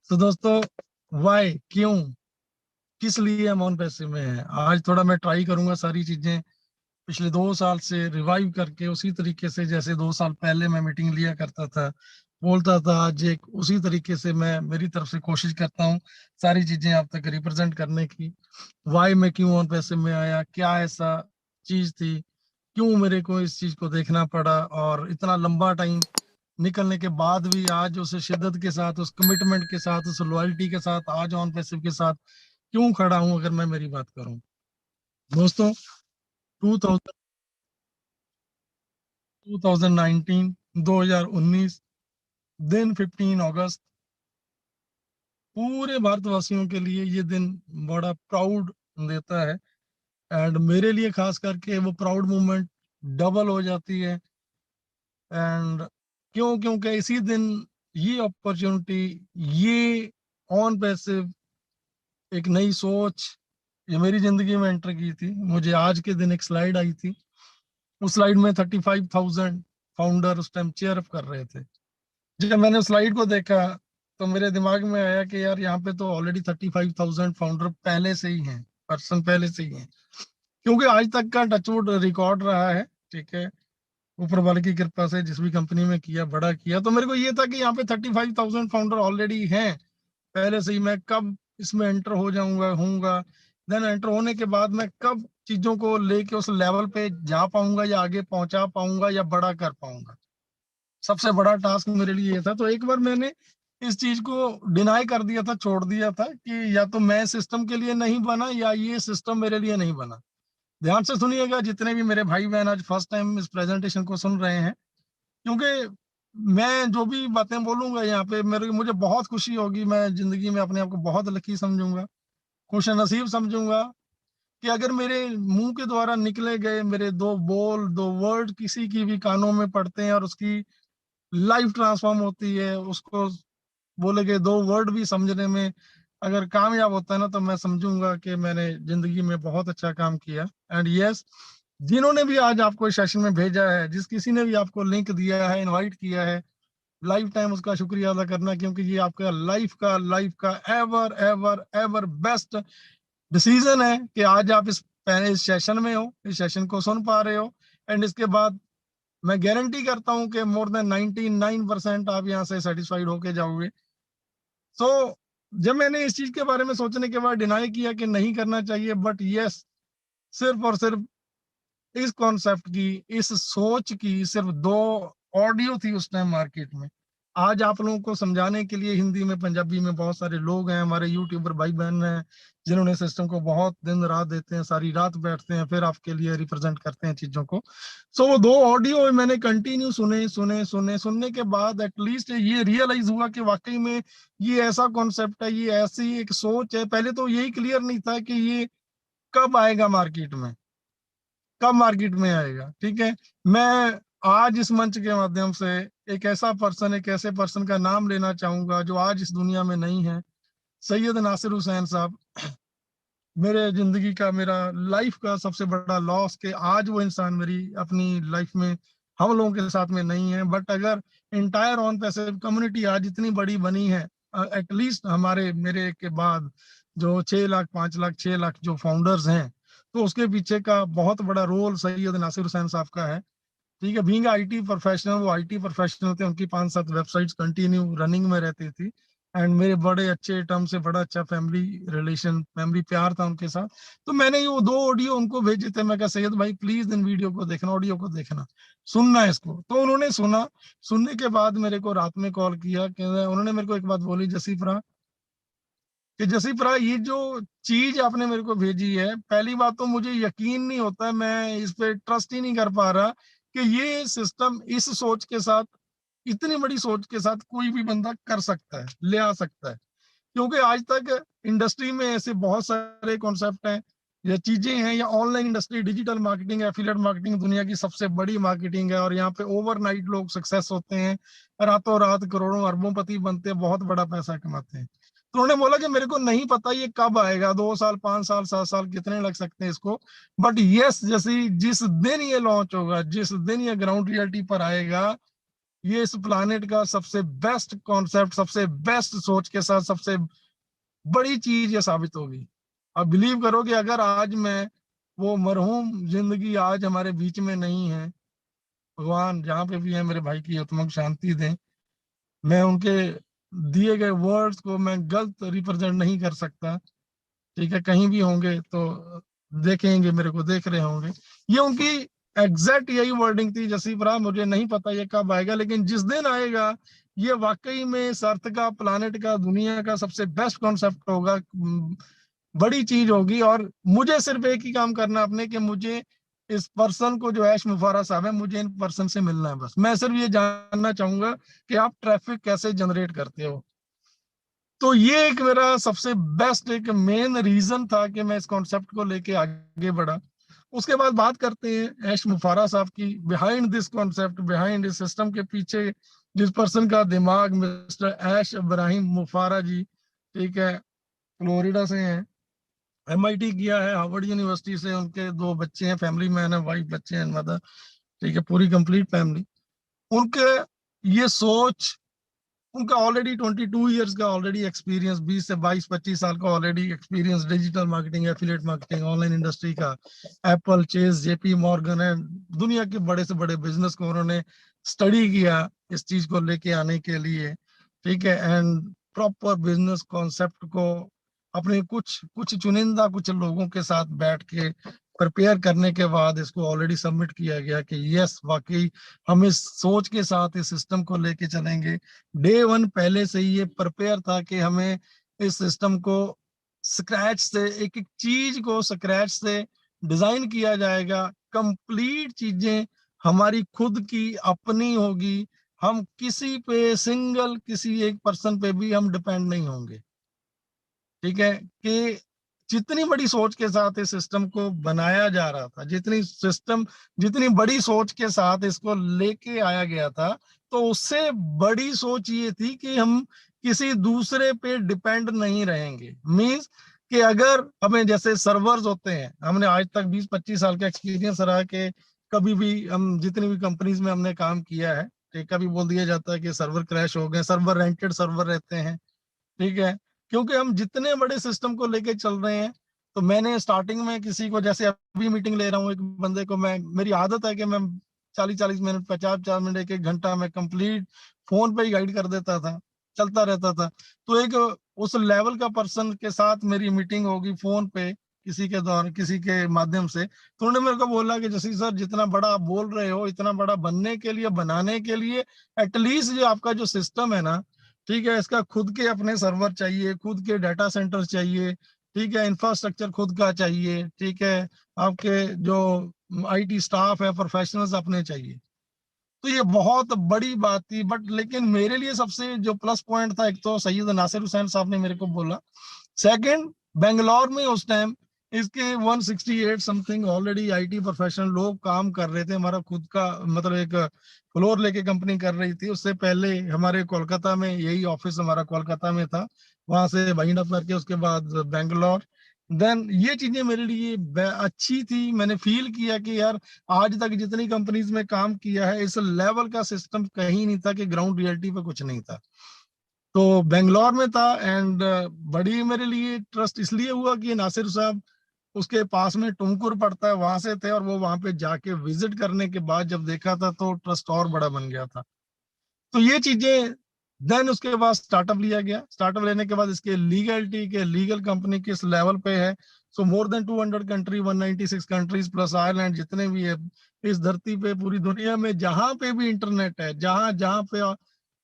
तो दोस्तों, वाई क्यों किस लिए हम ऑन पैसिव में है, आज थोड़ा मैं ट्राई करूंगा सारी चीजें पिछले 2 साल से रिवाइव करके उसी तरीके से जैसे 2 साल पहले मैं मीटिंग लिया करता था, बोलता था। आज एक उसी तरीके से मैं मेरी तरफ से कोशिश करता हूँ सारी चीजें आप तक रिप्रेजेंट करने की। वाई मैं क्यों ऑन पैसिव में आया, क्या ऐसा चीज थी, क्यों मेरे को इस चीज को देखना पड़ा, और इतना लंबा टाइम निकलने के बाद भी आज उस शिद्दत के साथ, उस कमिटमेंट के साथ, उस लॉयल्टी के साथ आज ऑन पैसिव के साथ क्यों खड़ा हूं। अगर मैं मेरी बात करूं दोस्तों, 2000 2019 2019 दिन 15 अगस्त, पूरे भारतवासियों के लिए ये दिन बड़ा प्राउड देता है। एंड मेरे लिए खास करके वो प्राउड मोमेंट डबल हो जाती है। एंड क्यों, क्योंकि इसी दिन ये अपॉर्चुनिटी, ये ऑन पैसिव एक नई सोच ये मेरी जिंदगी में एंटर की थी। मुझे आज के दिन एक स्लाइड आई थी, उस स्लाइड में 35,000 फाउंडर उस टाइम चेयर अप कर रहे थे। जब मैंने उस स्लाइड को देखा तो मेरे दिमाग में आया कि यार यहाँ पे तो ऑलरेडी 35,000 फाउंडर पहले से ही हैं, पर्सन पहले से ही हैं। क्योंकि आज तक का टचवुड रिकॉर्ड रहा है, ठीक है, ऊपर वाले की कृपा से जिस भी कंपनी में किया, बड़ा किया, तो मेरे को ये था कि यहाँ पे 35,000 फाउंडर ऑलरेडी हैं पहले से ही। मैं कब इसमें एंटर हो जाऊंगा होऊंगा, देन एंटर होने के बाद मैं कब चीजों को लेके उस लेवल पे जा पाऊंगा या आगे पहुंचा पाऊंगा या बड़ा कर पाऊंगा। सबसे बड़ा टास्क मेरे लिए ये था। तो एक बार मैंने इस चीज को डिनाई कर दिया था, छोड़ दिया था कि या तो मैं सिस्टम के लिए नहीं बना या ये सिस्टम मेरे लिए नहीं बना। ध्यान से सुनिएगा जितने भी मेरे भाई बहन आज फर्स्ट टाइम इस प्रेजेंटेशन को सुन रहे हैं, क्योंकि मैं जो भी बातें बोलूंगा यहाँ पे मेरे मुझे बहुत खुशी होगी। मैं जिंदगी में अपने आप को बहुत लकी समझूंगा, खुश नसीब समझूंगा कि अगर मेरे मुंह के द्वारा निकले गए मेरे दो बोल, दो वर्ड किसी की भी कानों में पड़ते हैं और उसकी लाइफ ट्रांसफॉर्म होती है, उसको बोले गए दो वर्ड भी समझने में अगर कामयाब होता है ना, तो मैं समझूंगा कि मैंने जिंदगी में बहुत अच्छा काम किया। एंड यस, जिन्होंने भी आज आपको इस सेशन में भेजा है, जिस किसी ने भी आपको लिंक दिया है, इनवाइट किया है, लाइफ टाइम उसका शुक्रिया अदा करना, क्योंकि ये आपका लाइफ का ever ever ever best decision है कि आज आप इस सेशन में हो, इस सेशन को सुन पा रहे हो। एंड इसके बाद मैं गारंटी करता हूं कि मोर देन 99% आप यहाँ से सेटिस्फाइड होके जाओगे। सो जब मैंने इस चीज के बारे में सोचने के बाद डिनाई किया कि नहीं करना चाहिए, बट यस, सिर्फ और सिर्फ इस कॉन्सेप्ट की, इस सोच की सिर्फ दो ऑडियो थी उस टाइम मार्केट में। आज आप लोगों को समझाने के लिए हिंदी में, पंजाबी में बहुत सारे लोग हैं, हमारे यूट्यूबर भाई बहन हैं जिन्होंने सिस्टम को बहुत दिन रात देते हैं, सारी रात बैठते हैं, फिर आपके लिए रिप्रेजेंट करते हैं चीजों को। सो वो दो ऑडियो मैंने कंटिन्यू सुने सुने सुने, सुनने के बाद एटलीस्ट ये रियलाइज हुआ कि वाकई में ये ऐसा कॉन्सेप्ट है, ये ऐसी एक सोच है। पहले तो यही क्लियर नहीं था कि ये कब आएगा मार्केट में, कब मार्केट में आएगा। ठीक है, मैं आज इस मंच के माध्यम से एक ऐसा पर्सन, एक ऐसे पर्सन का नाम लेना चाहूंगा जो आज इस दुनिया में नहीं है, सैयद नासिर हुसैन साहब। मेरे जिंदगी का, मेरा लाइफ का सबसे बड़ा लॉस कि आज वो इंसान मेरी अपनी लाइफ में हम लोगों के साथ में नहीं है। बट अगर इंटायर ऑन पैसिव कम्युनिटी आज इतनी बड़ी बनी है, एटलीस्ट हमारे मेरे के बाद जो 6 लाख 5 लाख 6 लाख जो फाउंडर्स हैं, तो उसके पीछे का बहुत बड़ा रोल सैयद नासिर हुसैन साहब का है। ठीक है, बीइंग आईटी प्रोफेशनल, वो आईटी प्रोफेशनल थे, उनकी 5-7 वेबसाइट्स कंटिन्यू रनिंग में रहती थी। एंड मेरे बड़े अच्छे टर्म से बड़ा अच्छा फैमिली रिलेशन, फैमिली प्यार था उनके साथ। तो मैंने ये वो दो ऑडियो उनको भेजे थे, मैं कहा सैयद भाई प्लीज इन वीडियो को देखना, ऑडियो को देखना, सुनना है इसको। तो उन्होंने सुना। सुनने के बाद मेरे को रात में कॉल किया कि उन्होंने मेरे को एक बात बोली, जसीफरा, कि जसीफरा ये जो चीज आपने मेरे को भेजी है, पहली बात तो मुझे यकीन नहीं होता, मैं इस पे ट्रस्ट ही नहीं कर पा रहा कि ये सिस्टम इस सोच के साथ, इतनी बड़ी सोच के साथ कोई भी बंदा कर सकता है, ले आ सकता है। क्योंकि आज तक इंडस्ट्री में ऐसे बहुत सारे कॉन्सेप्ट हैं या चीजें हैं, या online industry, digital marketing, affiliate marketing दुनिया की सबसे बड़ी मार्केटिंग है, और यहाँ पे ओवरनाइट लोग सक्सेस होते हैं, रातों रात करोड़ों अरबों पति बनते हैं, बहुत बड़ा पैसा कमाते हैं। तो उन्होंने बोला कि मेरे को नहीं पता ये कब आएगा, 2 साल 5 साल 7 साल कितने लग सकते हैं इसको, बट यस, जैसे जिस दिन ये लॉन्च होगा, जिस दिन ये ग्राउंड रियलिटी पर आएगा, ये इस प्लानेट का सबसे बेस्ट कॉन्सेप्ट, सबसे बेस्ट सोच के साथ सबसे बड़ी चीज ये साबित होगी। अब बिलीव करो कि अगर आज मैं, वो मरहूम जिंदगी आज हमारे बीच में नहीं है, भगवान जहाँ पे भी है मेरे भाई की आत्मा शांति दें, मैं उनके दिए गए वर्ड्स को मैं गलत रिप्रेजेंट नहीं कर सकता। ठीक है, कहीं भी होंगे तो देखेंगे, मेरे को देख रहे होंगे। ये उनकी एग्जैक्ट यही वर्डिंग थी जसीप्रा, मुझे नहीं पता ये कब आएगा, लेकिन जिस दिन आएगा ये वाकई में इस अर्थ का, प्लानेट का, दुनिया का सबसे बेस्ट कॉन्सेप्ट होगा, बड़ी चीज होगी। और मुझे सिर्फ एक ही काम करना अपने, कि मुझे इस पर्सन को, जो ऐश मुफारा साहब है, मुझे इन पर्सन से मिलना है। बस मैं सिर्फ ये जानना चाहूंगा कि आप ट्रैफिक कैसे जनरेट करते हो। तो ये एक मेरा सबसे बेस्ट, एक मेन रीजन था कि मैं इस कॉन्सेप्ट को लेके आगे बढ़ा। उसके बाद बात करते हैं ऐश मुफारा साहब की, बिहाइंड दिस कॉन्सेप्ट, बिहाइंड इस सिस्टम के पीछे जिस पर्सन का दिमाग, मिस्टर ऐश इब्राहिम मुफारा जी, ठीक है, फ्लोरिडा से हैं, एमआईटी किया है, हार्वर्ड यूनिवर्सिटी से, उनके 2 बच्चे हैं, फैमिली मैन है, वाइफ, बच्चे हैं, मदर, ठीक है, पूरी कंप्लीट फैमिली। उनके ये सोच, उनका ऑलरेडी 22 ईयर्स का ऑलरेडी एक्सपीरियंस, 20 से 22-25 साल का already experience digital marketing, affiliate marketing, online industry का। एप्पल, चेस, जेपी मॉर्गन है, दुनिया के बड़े से बड़े बिजनेस को उन्होंने स्टडी किया इस चीज को लेके आने के लिए। ठीक है, एंड प्रॉपर बिजनेस कॉन्सेप्ट को अपने कुछ कुछ चुनिंदा कुछ लोगों के साथ बैठ के प्रिपेयर करने के बाद इसको ऑलरेडी सबमिट किया गया कि यस, वाकई हम इस सोच के साथ इस सिस्टम को लेके चलेंगे। डे 1 पहले से ही ये प्रिपेयर था कि हमें इस सिस्टम को स्क्रैच से, एक एक चीज को स्क्रैच से डिजाइन किया जाएगा। कंप्लीट चीजें हमारी खुद की अपनी होगी, हम किसी पे, सिंगल किसी एक पर्सन पे भी हम डिपेंड नहीं होंगे। ठीक है, कि जितनी बड़ी सोच के साथ इस सिस्टम को बनाया जा रहा था, जितनी बड़ी सोच के साथ इसको लेके आया गया था, तो उससे बड़ी सोच ये थी कि हम किसी दूसरे पे डिपेंड नहीं रहेंगे। मींस कि अगर हमें, जैसे सर्वर्स होते हैं, हमने आज तक 20-25 साल का एक्सपीरियंस रहा कि कभी भी हम जितनी भी कंपनीज में हमने काम किया है, ठीक, कभी बोल दिया जाता है कि सर्वर क्रैश हो गए, सर्वर रेंटेड सर्वर रहते हैं। ठीक है, क्योंकि हम जितने बड़े सिस्टम को लेके चल रहे हैं, तो मैंने स्टार्टिंग में किसी को, जैसे अभी मीटिंग ले रहा हूँ एक बंदे को, मैं, मेरी आदत है कि मैं 40-40 मिनट, 50-50 मिनट, 1-1 घंटा मैं कंप्लीट फोन पे ही गाइड कर देता था, चलता रहता था। तो एक उस लेवल का पर्सन के साथ मेरी मीटिंग होगी फोन पे, किसी के द्वारा, किसी के माध्यम से, तो उन्होंने मेरे को बोला कि जैसे सर, जितना बड़ा आप बोल रहे हो, इतना बड़ा बनने के लिए, बनाने के लिए, एटलीस्ट जो आपका जो सिस्टम है ना, ठीक है, इसका खुद के अपने सर्वर चाहिए, खुद के डाटा सेंटर चाहिए, ठीक है, इंफ्रास्ट्रक्चर खुद का चाहिए, ठीक है, आपके जो आईटी स्टाफ है, प्रोफेशनल्स अपने चाहिए। तो ये बहुत बड़ी बात थी, बट लेकिन मेरे लिए सबसे जो प्लस पॉइंट था, एक तो सैयद नासिर हुसैन साहब ने मेरे को बोला। सेकंड, बेंगलोर में उस टाइम इसके 168 समथिंग ऑलरेडी आईटी प्रोफेशनल लोग काम कर रहे थे। हमारा खुद का, मतलब एक फ्लोर लेके कंपनी कर रही थी। उससे पहले हमारे कोलकाता में, यही ऑफिस हमारा कोलकाता में था, वहां से वाइंड अप करके उसके बाद बेंगलोर। देन ये चीजें मेरे लिए अच्छी थी, मैंने फील किया कि यार, आज तक जितनी कंपनीज में काम किया है, इस लेवल का सिस्टम कहीं नहीं था, कि ग्राउंड रियलिटी पे कुछ नहीं था। तो बेंगलोर में था, एंड बड़ी मेरे लिए ट्रस्ट इसलिए हुआ कि नासिर साहब, उसके पास में टुमकुर पड़ता है, वहां से थे, और वो वहां पे जाके विजिट करने के बाद जब देखा था, तो ट्रस्ट और बड़ा बन गया था। तो ये चीजें, देन उसके बाद स्टार्टअप लिया गया। स्टार्टअप लेने के बाद इसके लीगलिटी के, लीगल कंपनी किस लेवल पे है, so more than 200 country, 196 countries plus Ireland, जितने भी है इस धरती पे, पूरी दुनिया में जहां पे भी इंटरनेट है, जहां जहां पे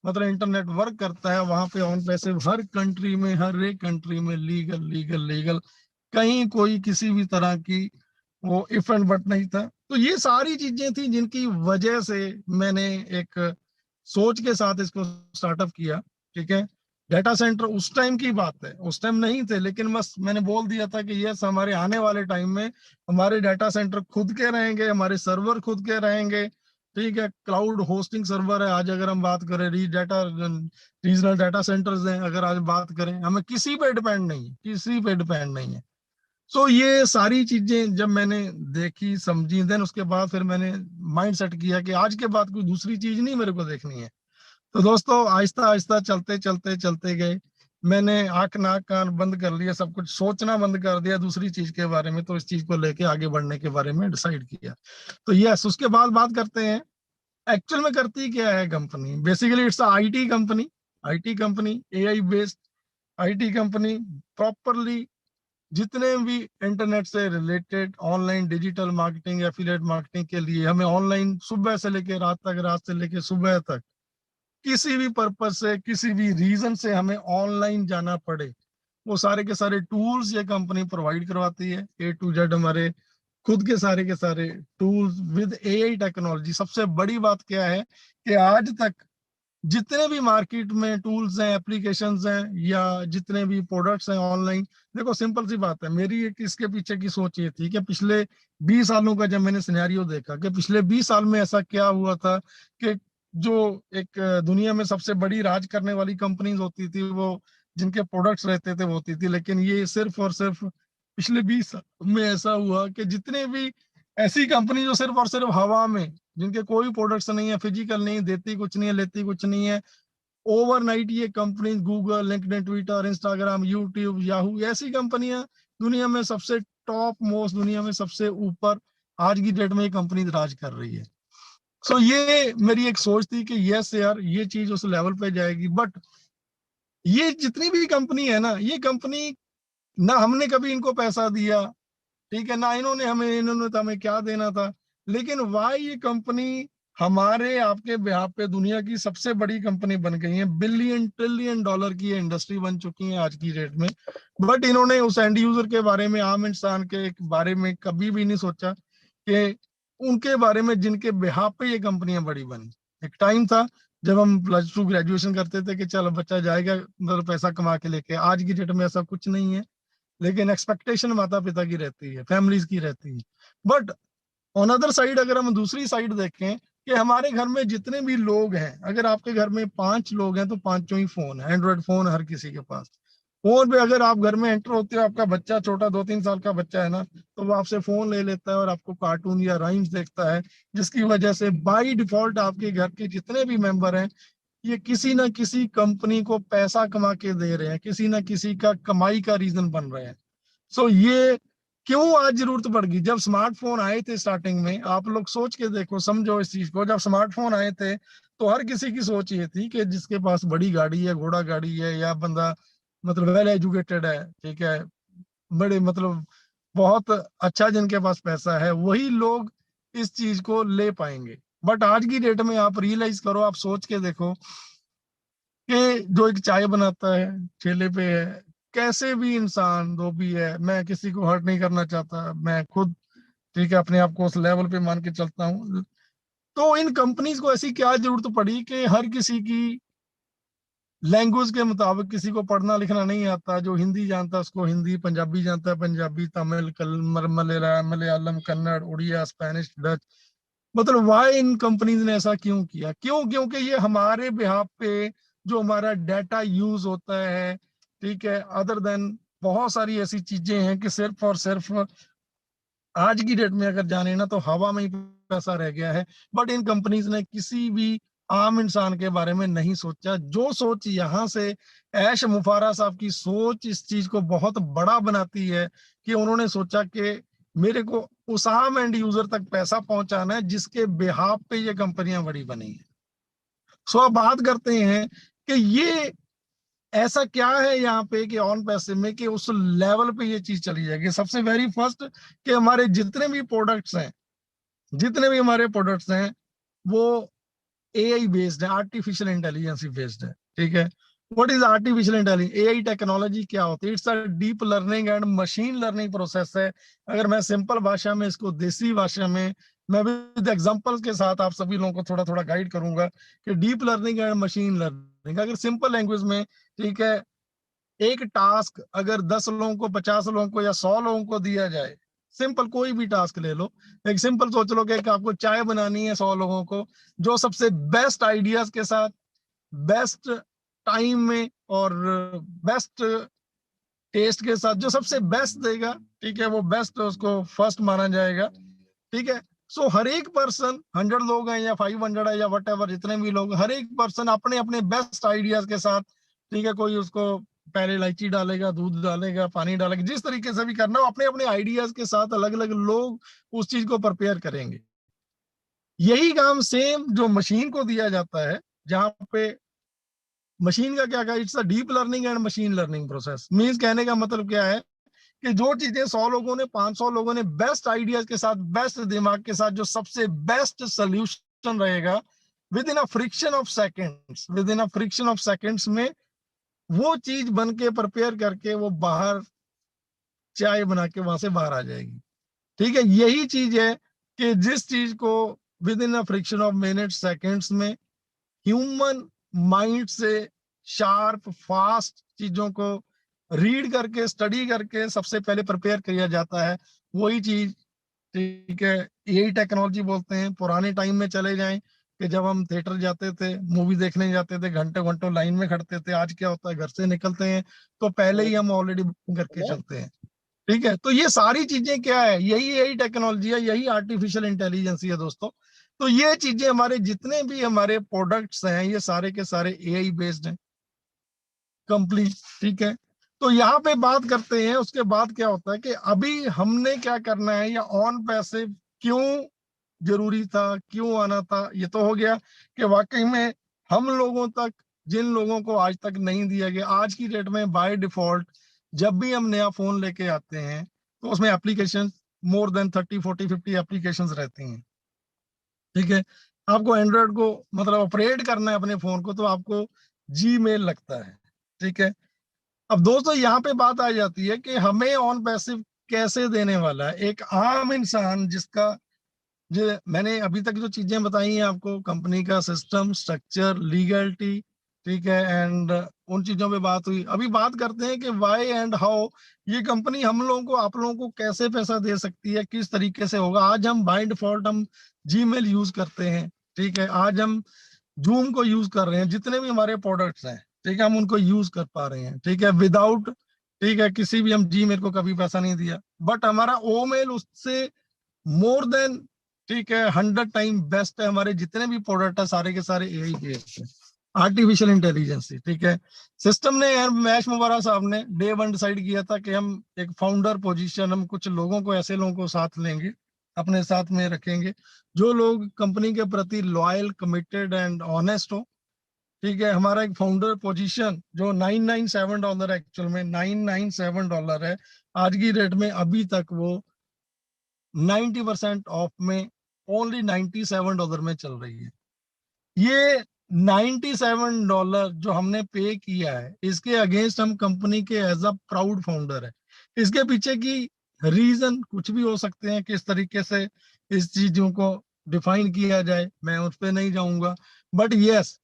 मतलब इंटरनेट वर्क करता है, वहां पे ऑन पैसे हर कंट्री में, हर एक कंट्री में लीगल लीगल लीगल, कहीं कोई किसी भी तरह की वो इफ एंड बट नहीं था। तो ये सारी चीजें थी जिनकी वजह से मैंने एक सोच के साथ इसको स्टार्टअप किया। ठीक है, डाटा सेंटर उस टाइम की बात है, उस टाइम नहीं थे, लेकिन बस मैंने बोल दिया था कि यस, हमारे आने वाले टाइम में हमारे डाटा सेंटर खुद के रहेंगे, हमारे सर्वर खुद के रहेंगे। ठीक है, क्लाउड होस्टिंग सर्वर है, आज अगर हम बात करें, रीजनल डाटा सेंटर्स हैं, अगर आज बात करें, हमें किसी पे डिपेंड नहीं है, किसी पे डिपेंड नहीं है। सो ये सारी चीजें जब मैंने देखी समझी, देन उसके बाद फिर मैंने माइंड सेट किया कि आज के बाद कोई दूसरी चीज नहीं मेरे को देखनी है। तो दोस्तों आहिस्ता आहिस्ता चलते चलते चलते गए, मैंने आंख नाक कान बंद कर लिया, सब कुछ सोचना बंद कर दिया दूसरी चीज के बारे में, तो इस चीज को लेके आगे बढ़ने के बारे में डिसाइड किया। तो यस, उसके बाद बात करते हैं एक्चुअल में करती क्या है company. Basically it's IT company, IT company, AI based IT company. Properly जितने भी इंटरनेट से related online digital marketing, affiliate marketing के लिए हमें ऑनलाइन सुबह से लेकर रात तक, रात से लेकर सुबह तक, किसी भी पर्पज से, किसी भी रीजन से हमें ऑनलाइन जाना पड़े, वो सारे के सारे टूल्स ये कंपनी प्रोवाइड करवाती है। A to Z हमारे खुद के सारे टूल्स विद एआई टेक्नोलॉजी। सबसे बड़ी बात क्या है कि आज तक जितने भी मार्केट में टूल्स हैं, एप्लीकेशंस हैं, या जितने भी प्रोडक्ट्स हैं ऑनलाइन, देखो सिंपल सी बात है, मेरी एक इसके पीछे की सोच ये थी कि पिछले 20 सालों का जब मैंने सिनेरियो देखा कि पिछले 20 साल में ऐसा क्या हुआ था कि जो एक दुनिया में सबसे बड़ी राज करने वाली कंपनीज होती थी, वो जिनके प्रोडक्ट्स रहते थे वो होती थी, लेकिन ये सिर्फ और सिर्फ पिछले 20 साल में ऐसा हुआ कि जितने भी ऐसी कंपनी जो सिर्फ और सिर्फ हवा में, जिनके कोई प्रोडक्ट्स नहीं है, फिजिकल नहीं, देती कुछ नहीं है, लेती कुछ नहीं है, ओवरनाइट ये company Google, LinkedIn, Twitter, Instagram, YouTube, Yahoo, ऐसी कंपनियां दुनिया में सबसे टॉप मोस्ट, दुनिया में सबसे ऊपर आज की डेट में ये कंपनी राज कर रही है। सो ये मेरी एक सोच थी कि यस यार, ये चीज उस लेवल पे जाएगी। बट ये जितनी भी कंपनी है ना, ये कंपनी, ना हमने कभी इनको पैसा दिया, ठीक है, ना इन्होंने हमें, इन्होंने तो हमें क्या देना था, लेकिन वाई ये कंपनी हमारे आपके बिहाफ पे दुनिया की सबसे बड़ी कंपनी बन गई है। बिलियन ट्रिलियन डॉलर की इंडस्ट्री बन चुकी है आज की डेट में। बट इन्होंने उस एंड यूजर के बारे में, आम इंसान के बारे में कभी भी नहीं सोचा कि उनके बारे में जिनके बिहाफ पे ये कंपनियां बड़ी बनी। एक टाइम था जब हम +2 ग्रेजुएशन करते थे कि चलो बच्चा जाएगा मतलब पैसा कमा के लेके, आज की डेट में ऐसा कुछ नहीं है। लेकिन एक्सपेक्टेशन माता पिता की रहती है, फैमिलीज की रहती है। बट ऑन अदर साइड अगर हम दूसरी साइड देखें कि हमारे घर में जितने भी लोग हैं, अगर आपके घर में 5 लोग हैं तो पांचों ही फोन है, एंड्रॉइड फोन हर किसी के पास। फोन पे अगर आप घर में एंटर होते हो, आपका बच्चा छोटा 2-3 साल का बच्चा है ना, तो वो आपसे फोन ले लेता है और आपको कार्टून या राइम्स देखता है, जिसकी वजह से बाय डिफॉल्ट आपके घर के जितने भी मेंबर हैं, ये किसी ना किसी कंपनी को पैसा कमा के दे रहे हैं, किसी ना किसी का कमाई का रीजन बन रहे हैं। सो ये क्यों आज जरूरत पड़ गई? जब स्मार्टफोन आए थे स्टार्टिंग में, आप लोग सोच के देखो, समझो इस चीज को, जब स्मार्टफोन आए थे तो हर किसी की सोच ये थी कि जिसके पास बड़ी गाड़ी है, घोड़ा गाड़ी है, या बंदा मतलब वेल एजुकेटेड है, ठीक है, बड़े मतलब बहुत अच्छा जिनके पास पैसा है, वही लोग इस चीज को ले पाएंगे। बट आज की डेट में आप रियलाइज करो, आप सोच के देखो कि जो एक चाय बनाता है ठेले पे है, कैसे भी इंसान जो भी है, मैं किसी को हर्ट नहीं करना चाहता, मैं खुद ठीक है अपने आप को उस लेवल पे मान के चलता हूँ। तो इन कंपनीज को ऐसी क्या जरूरत पड़ी कि हर किसी की लैंग्वेज के मुताबिक, किसी को पढ़ना लिखना नहीं आता, जो हिंदी जानता है उसको हिंदी, पंजाबी जानता है पंजाबी, तमिल, मलयालम, कन्नड़, उड़िया, स्पेनिश, डच, मतलब वाई इन कंपनीज ने ऐसा क्यों किया? क्यों? क्योंकि ये हमारे बिहाफ पे जो हमारा डाटा यूज होता है, ठीक है, अदर देन बहुत सारी ऐसी चीजें हैं कि सिर्फ और सिर्फ आज की डेट में अगर जाने ना तो हवा में ही पैसा रह गया है। बट इन कंपनीज ने किसी भी आम इंसान के बारे में नहीं सोचा। जो सोच यहाँ से ऐश मुफारा साहब की सोच इस चीज को बहुत बड़ा बनाती है कि उन्होंने सोचा कि मेरे को उस आम एंड यूजर तक पैसा पहुंचाना है जिसके बिहाफ पे ये कंपनियां बड़ी बनी है। सो अब बात करते हैं कि ये ऐसा क्या है यहाँ पे कि ऑन पैसे में कि उस लेवल पे ये चीज चली जाएगी। सबसे वेरी फर्स्ट कि हमारे जितने भी प्रोडक्ट्स हैं, जितने भी हमारे प्रोडक्ट्स हैं, वो एआई बेस्ड है, आर्टिफिशियल इंटेलिजेंस बेस्ड है, ठीक है। What is artificial intelligence? AI technology क्या होती है? It's a deep learning and machine learning process है। अगर मैं सिंपल भाषा में इसको, देसी भाषा में, मैं विद एग्जांपल्स के साथ आप सभी लोगों को थोड़ा थोड़ा गाइड करूंगा कि deep learning and machine learning, अगर सिंपल लैंग्वेज में, ठीक है, एक टास्क अगर 10 लोगों को, 50 लोगों को या 100 लोगों को दिया जाए, सिंपल कोई भी टास्क ले लो, एक सिंपल सोच लो कि आपको चाय बनानी है 100 लोगों को, जो सबसे बेस्ट आइडियाज के साथ, बेस्ट टाइम में और बेस्ट टेस्ट के साथ जो सबसे बेस्ट देगा, ठीक है, वो बेस्ट उसको फर्स्ट माना जाएगा, ठीक है। सो हर एक पर्सन, 100 लोग हैं या 500 है या वट एवर, जितने भी लोग, हर एक पर्सन अपने अपने बेस्ट आइडियाज के साथ, ठीक है, कोई उसको पहले इलायची डालेगा, दूध डालेगा, पानी डालेगा, जिस तरीके से भी करना हो, अपने अपने आइडियाज के साथ अलग अलग लोग उस चीज को प्रिपेयर करेंगे। यही काम सेम जो मशीन को दिया जाता है, जहां पे मशीन का क्या, it's a deep learning and machine learning process. Means कहने का मतलब क्या है कि जो चीजें 100 लोगों ने, 500 लोगों ने बेस्ट आइडियाज के साथ, बेस्ट दिमाग के साथ, जो सबसे बेस्ट सोल्यूशन रहेगा, with in a friction of seconds, with in a friction of seconds में वो चीज बन के प्रिपेयर करके वो बाहर चाय बना के वहां से बाहर आ जाएगी, ठीक है। यही चीज है कि जिस चीज को with in a friction of minute seconds में ह्यूमन माइंड से शार्प फास्ट चीजों को रीड करके, स्टडी करके सबसे पहले प्रिपेयर किया जाता है, वही चीज, ठीक है, यही टेक्नोलॉजी बोलते हैं। पुराने टाइम में चले जाएं कि जब हम थिएटर जाते थे, मूवी देखने जाते थे, घंटे घंटों लाइन में खड़ते थे, आज क्या होता है, घर से निकलते हैं तो पहले ही हम ऑलरेडी बुकिंग करके चलते हैं, ठीक है। तो ये सारी चीजें क्या है, यही यही टेक्नोलॉजी है, यही आर्टिफिशियल इंटेलिजेंस है दोस्तों। तो ये चीजें, हमारे जितने भी हमारे प्रोडक्ट्स हैं, ये सारे के सारे एआई बेस्ड हैं कंप्लीट, ठीक है। तो यहाँ पे बात करते हैं, उसके बाद क्या होता है कि अभी हमने क्या करना है, या ऑन पैसिव क्यों जरूरी था, क्यों आना था, ये तो हो गया कि वाकई में हम लोगों तक, जिन लोगों को आज तक नहीं दिया गया, आज की डेट में बाय डिफॉल्ट जब भी हम नया फोन लेके आते हैं तो उसमें एप्लीकेशन मोर देन 30 40 50 एप्लीकेशंस रहती हैं, ठीक है। आपको एंड्रॉयड को मतलब ऑपरेट करना है अपने फोन को, तो आपको जीमेल लगता है, ठीक है। अब दोस्तों यहाँ पे बात आ जाती है कि हमें ऑन पैसिव कैसे देने वाला है एक आम इंसान, जिसका जो मैंने अभी तक जो चीजें बताई हैं आपको, कंपनी का सिस्टम स्ट्रक्चर, लीगलिटी, ठीक है, एंड उन चीजों पे बात हुई। अभी बात करते हैं कि व्हाई एंड हाउ ये कंपनी हम लोगों को, आप लोगों को कैसे पैसा दे सकती है, किस तरीके से होगा। आज हम बाय डिफॉल्ट हम जीमेल यूज करते हैं, ठीक है, आज हम जूम को यूज कर रहे हैं, जितने भी हमारे प्रोडक्ट्स हैं, ठीक है, हम उनको यूज कर पा रहे हैं, ठीक है, विदाउट, ठीक है, किसी भी, हम जीमेल को कभी पैसा नहीं दिया, बट हमारा ओ मेल उससे मोर देन, ठीक है, 100 टाइम बेस्ट है। हमारे जितने भी प्रोडक्ट है सारे के सारे एआई बेस्ड है, आर्टिफिशियल इंटेलिजेंस, ठीक है। सिस्टम ने यार, मैश मुबारक साहब ने डे वन डिसाइड किया था कि हम एक फाउंडर पोजीशन, हम कुछ लोगों को, ऐसे लोगों को साथ लेंगे, अपने साथ में रखेंगे, जो लोग कंपनी के प्रति लॉयल, कमिटेड एंड ऑनेस्ट हो, ठीक है। हमारा एक फाउंडर पोजीशन जो $997, एक्चुअल में $997 है, आज की डेट में अभी तक वो 90% ऑफ में ओनली $97 में चल रही है। ये $97 जो हमने पे किया है, इसके अगेंस्ट हम कंपनी के एज अ प्राउड फाउंडर है। इसके पीछे की रीजन कुछ भी हो सकते हैं, किस तरीके से इस चीजों को डिफाइन किया जाए, मैं उस पर नहीं जाऊंगा, बट यस,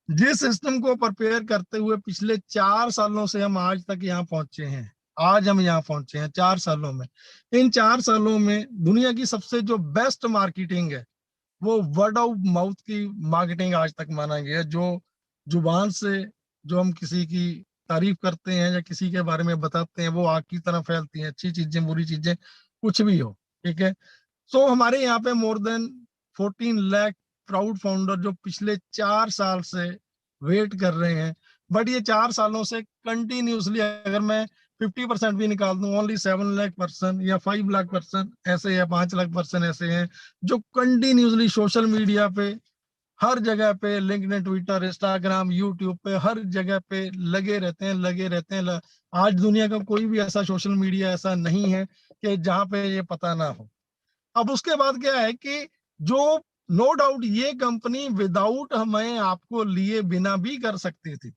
जिस सिस्टम को प्रिपेयर करते हुए पिछले 4 सालों से हम आज तक यहाँ पहुंचे हैं, आज हम यहाँ पहुंचे हैं 4 सालों में। इन 4 सालों में दुनिया की सबसे जो बेस्ट मार्केटिंग है, वो वर्ड ऑफ माउथ की मार्केटिंग आज तक माना गया है। जो जुबान से जो हम किसी की तारीफ करते हैं या किसी के बारे में बताते हैं, वो आग की तरह फैलती हैं, अच्छी चीजें, बुरी चीजें, कुछ भी हो, ठीक है। सो हमारे यहाँ पे more than 14 lakh proud founder जो पिछले 4 साल से वेट कर रहे हैं, बट ये 4 सालों से कंटिन्यूसली, अगर मैं 50% भी निकाल दूं, ओनली 7 लाख पर्सन या 5 लाख पर्सन ऐसे, या 5 लाख पर्सन ऐसे हैं जो कंटिन्यूसली सोशल मीडिया पे, हर जगह पे, लिंक्डइन, ट्विटर, इंस्टाग्राम, यूट्यूब पे, हर जगह पे लगे रहते हैं, लगे रहते हैं। आज दुनिया का कोई भी ऐसा सोशल मीडिया ऐसा नहीं है कि जहाँ पे ये पता ना हो। अब उसके बाद क्या है कि जो, नो डाउट ये कंपनी विदाउट हमें आपको लिए बिना भी कर सकती थी।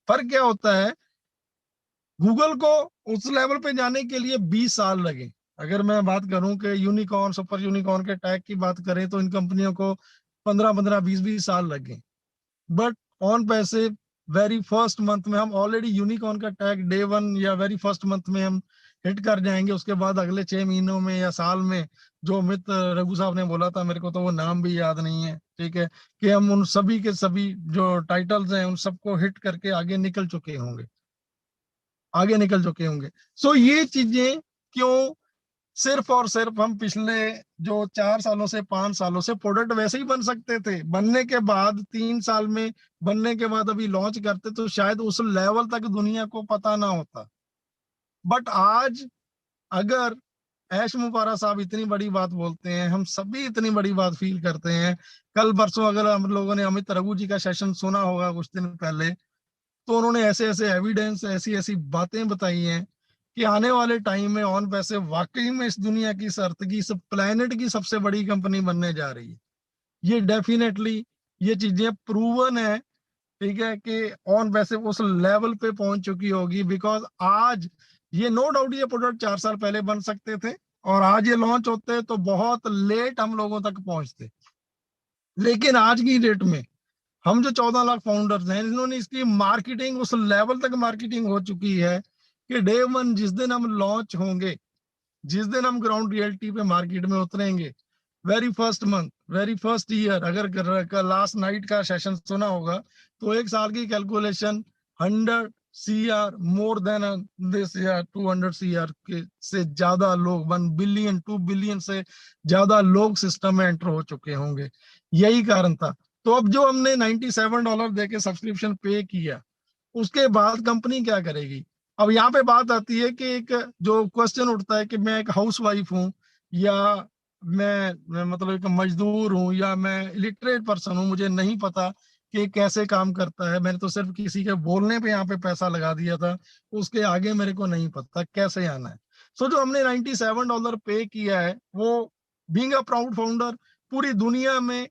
फर्क क्या होता है, गूगल को उस लेवल पे जाने के लिए 20 साल लगे। अगर मैं बात करूं कि यूनिकॉर्न, सुपर यूनिकॉर्न के टैग की बात करें, तो इन कंपनियों को 15 15 20 20 साल लगे। बट ऑन पैसे वेरी फर्स्ट मंथ में हम ऑलरेडी यूनिकॉर्न का टैग डे वन या वेरी फर्स्ट मंथ में हम हिट कर जाएंगे। उसके बाद अगले 6 महीनों में या साल में, जो अमित रघु साहब ने बोला था, मेरे को तो वो नाम भी याद नहीं है, ठीक है, कि हम उन सभी के सभी जो टाइटल्स हैं उन सबको हिट करके आगे निकल चुके होंगे। आगे निकल चुके होंगे। सो ये चीजें क्यों, सिर्फ और सिर्फ हम पिछले जो 4 सालों से 5 सालों से प्रोडक्ट वैसे ही बन सकते थे, बनने के बाद 3 साल में बनने के बाद अभी लॉन्च करते तो शायद उस लेवल तक दुनिया को पता ना होता। बट आज अगर ऐश मुबारक साहब इतनी बड़ी बात बोलते हैं, हम सभी इतनी बड़ी बात फील करते हैं, कल परसों अगर हम लोगों ने अमित रघु जी का सेशन सुना होगा कुछ दिन पहले, तो उन्होंने ऐसे ऐसे एविडेंस, ऐसी ऐसी बातें बताई हैं कि आने वाले टाइम में ऑन पैसे वाकई में इस दुनिया की, इस अर्थ की, इस प्लेनेट की सबसे बड़ी कंपनी बनने जा रही है। ये डेफिनेटली ये चीजें प्रूवन है, ठीक है, कि ऑन पैसे उस लेवल पे पहुंच चुकी होगी। बिकॉज आज ये नो डाउट ये प्रोडक्ट 4 साल पहले बन सकते थे और आज ये लॉन्च होते तो बहुत लेट हम लोगों तक पहुंचते। लेकिन आज की डेट में हम जो 14 लाख फाउंडर्स हैं, इन्होंने इसकी मार्केटिंग उस लेवल तक मार्केटिंग हो चुकी है कि डे वन जिस दिन हम लॉन्च होंगे, जिस दिन हम ग्राउंड रियलिटी पे मार्केट में उतरेंगे, very first month, very first year, अगर लास्ट नाइट का सेशन सुना होगा तो 1 साल की calculation 100 CR more than this year, 200 CR के से ज्यादा लोग, 1 बिलियन 2 बिलियन से ज्यादा लोग सिस्टम में एंटर हो चुके होंगे। यही कारण था। तो अब जो हमने $97 दे के सब्सक्रिप्शन पे किया, उसके बाद कंपनी क्या करेगी? अब यहाँ पे बात आती है कि एक जो क्वेश्चन उठता है कि मैं एक हाउस वाइफ हूँ, या मैं मतलब एक मजदूर हूँ, या मैं इलिटरेट पर्सन हूँ, मुझे नहीं पता कि कैसे काम करता है, मैंने तो सिर्फ किसी के बोलने पे यहाँ पे पैसा लगा दिया था, उसके आगे मेरे को नहीं पता कैसे आना है। सो जो हमने $97 पे किया है, वो बीइंग अ प्राउड फाउंडर, पूरी दुनिया में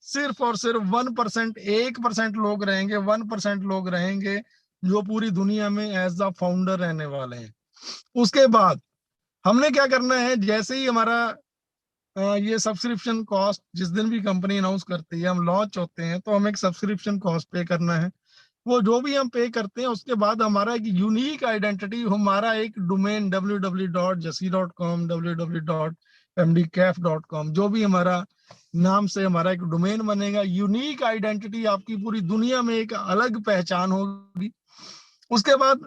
सिर्फ और सिर्फ 1%, 1% लोग रहेंगे, 1% लोग रहेंगे जो पूरी दुनिया में एज अ फाउंडर रहने वाले हैं। उसके बाद हमने क्या करना है, जैसे ही हमारा ये सब्सक्रिप्शन कॉस्ट जिस दिन भी कंपनी अनाउंस करती है, हम लॉन्च होते हैं, तो हमें एक सब्सक्रिप्शन कॉस्ट पे करना है। वो जो भी हम पे करते हैं उसके बाद हमारा एक यूनिक आइडेंटिटी, हमारा एक डोमेन www.jesse.com, www.mdcaf.com, जो भी हमारा नाम से हमारा एक डोमेन बनेगा, यूनिक आइडेंटिटी, आपकी पूरी दुनिया में एक अलग पहचान होगी। उसके बाद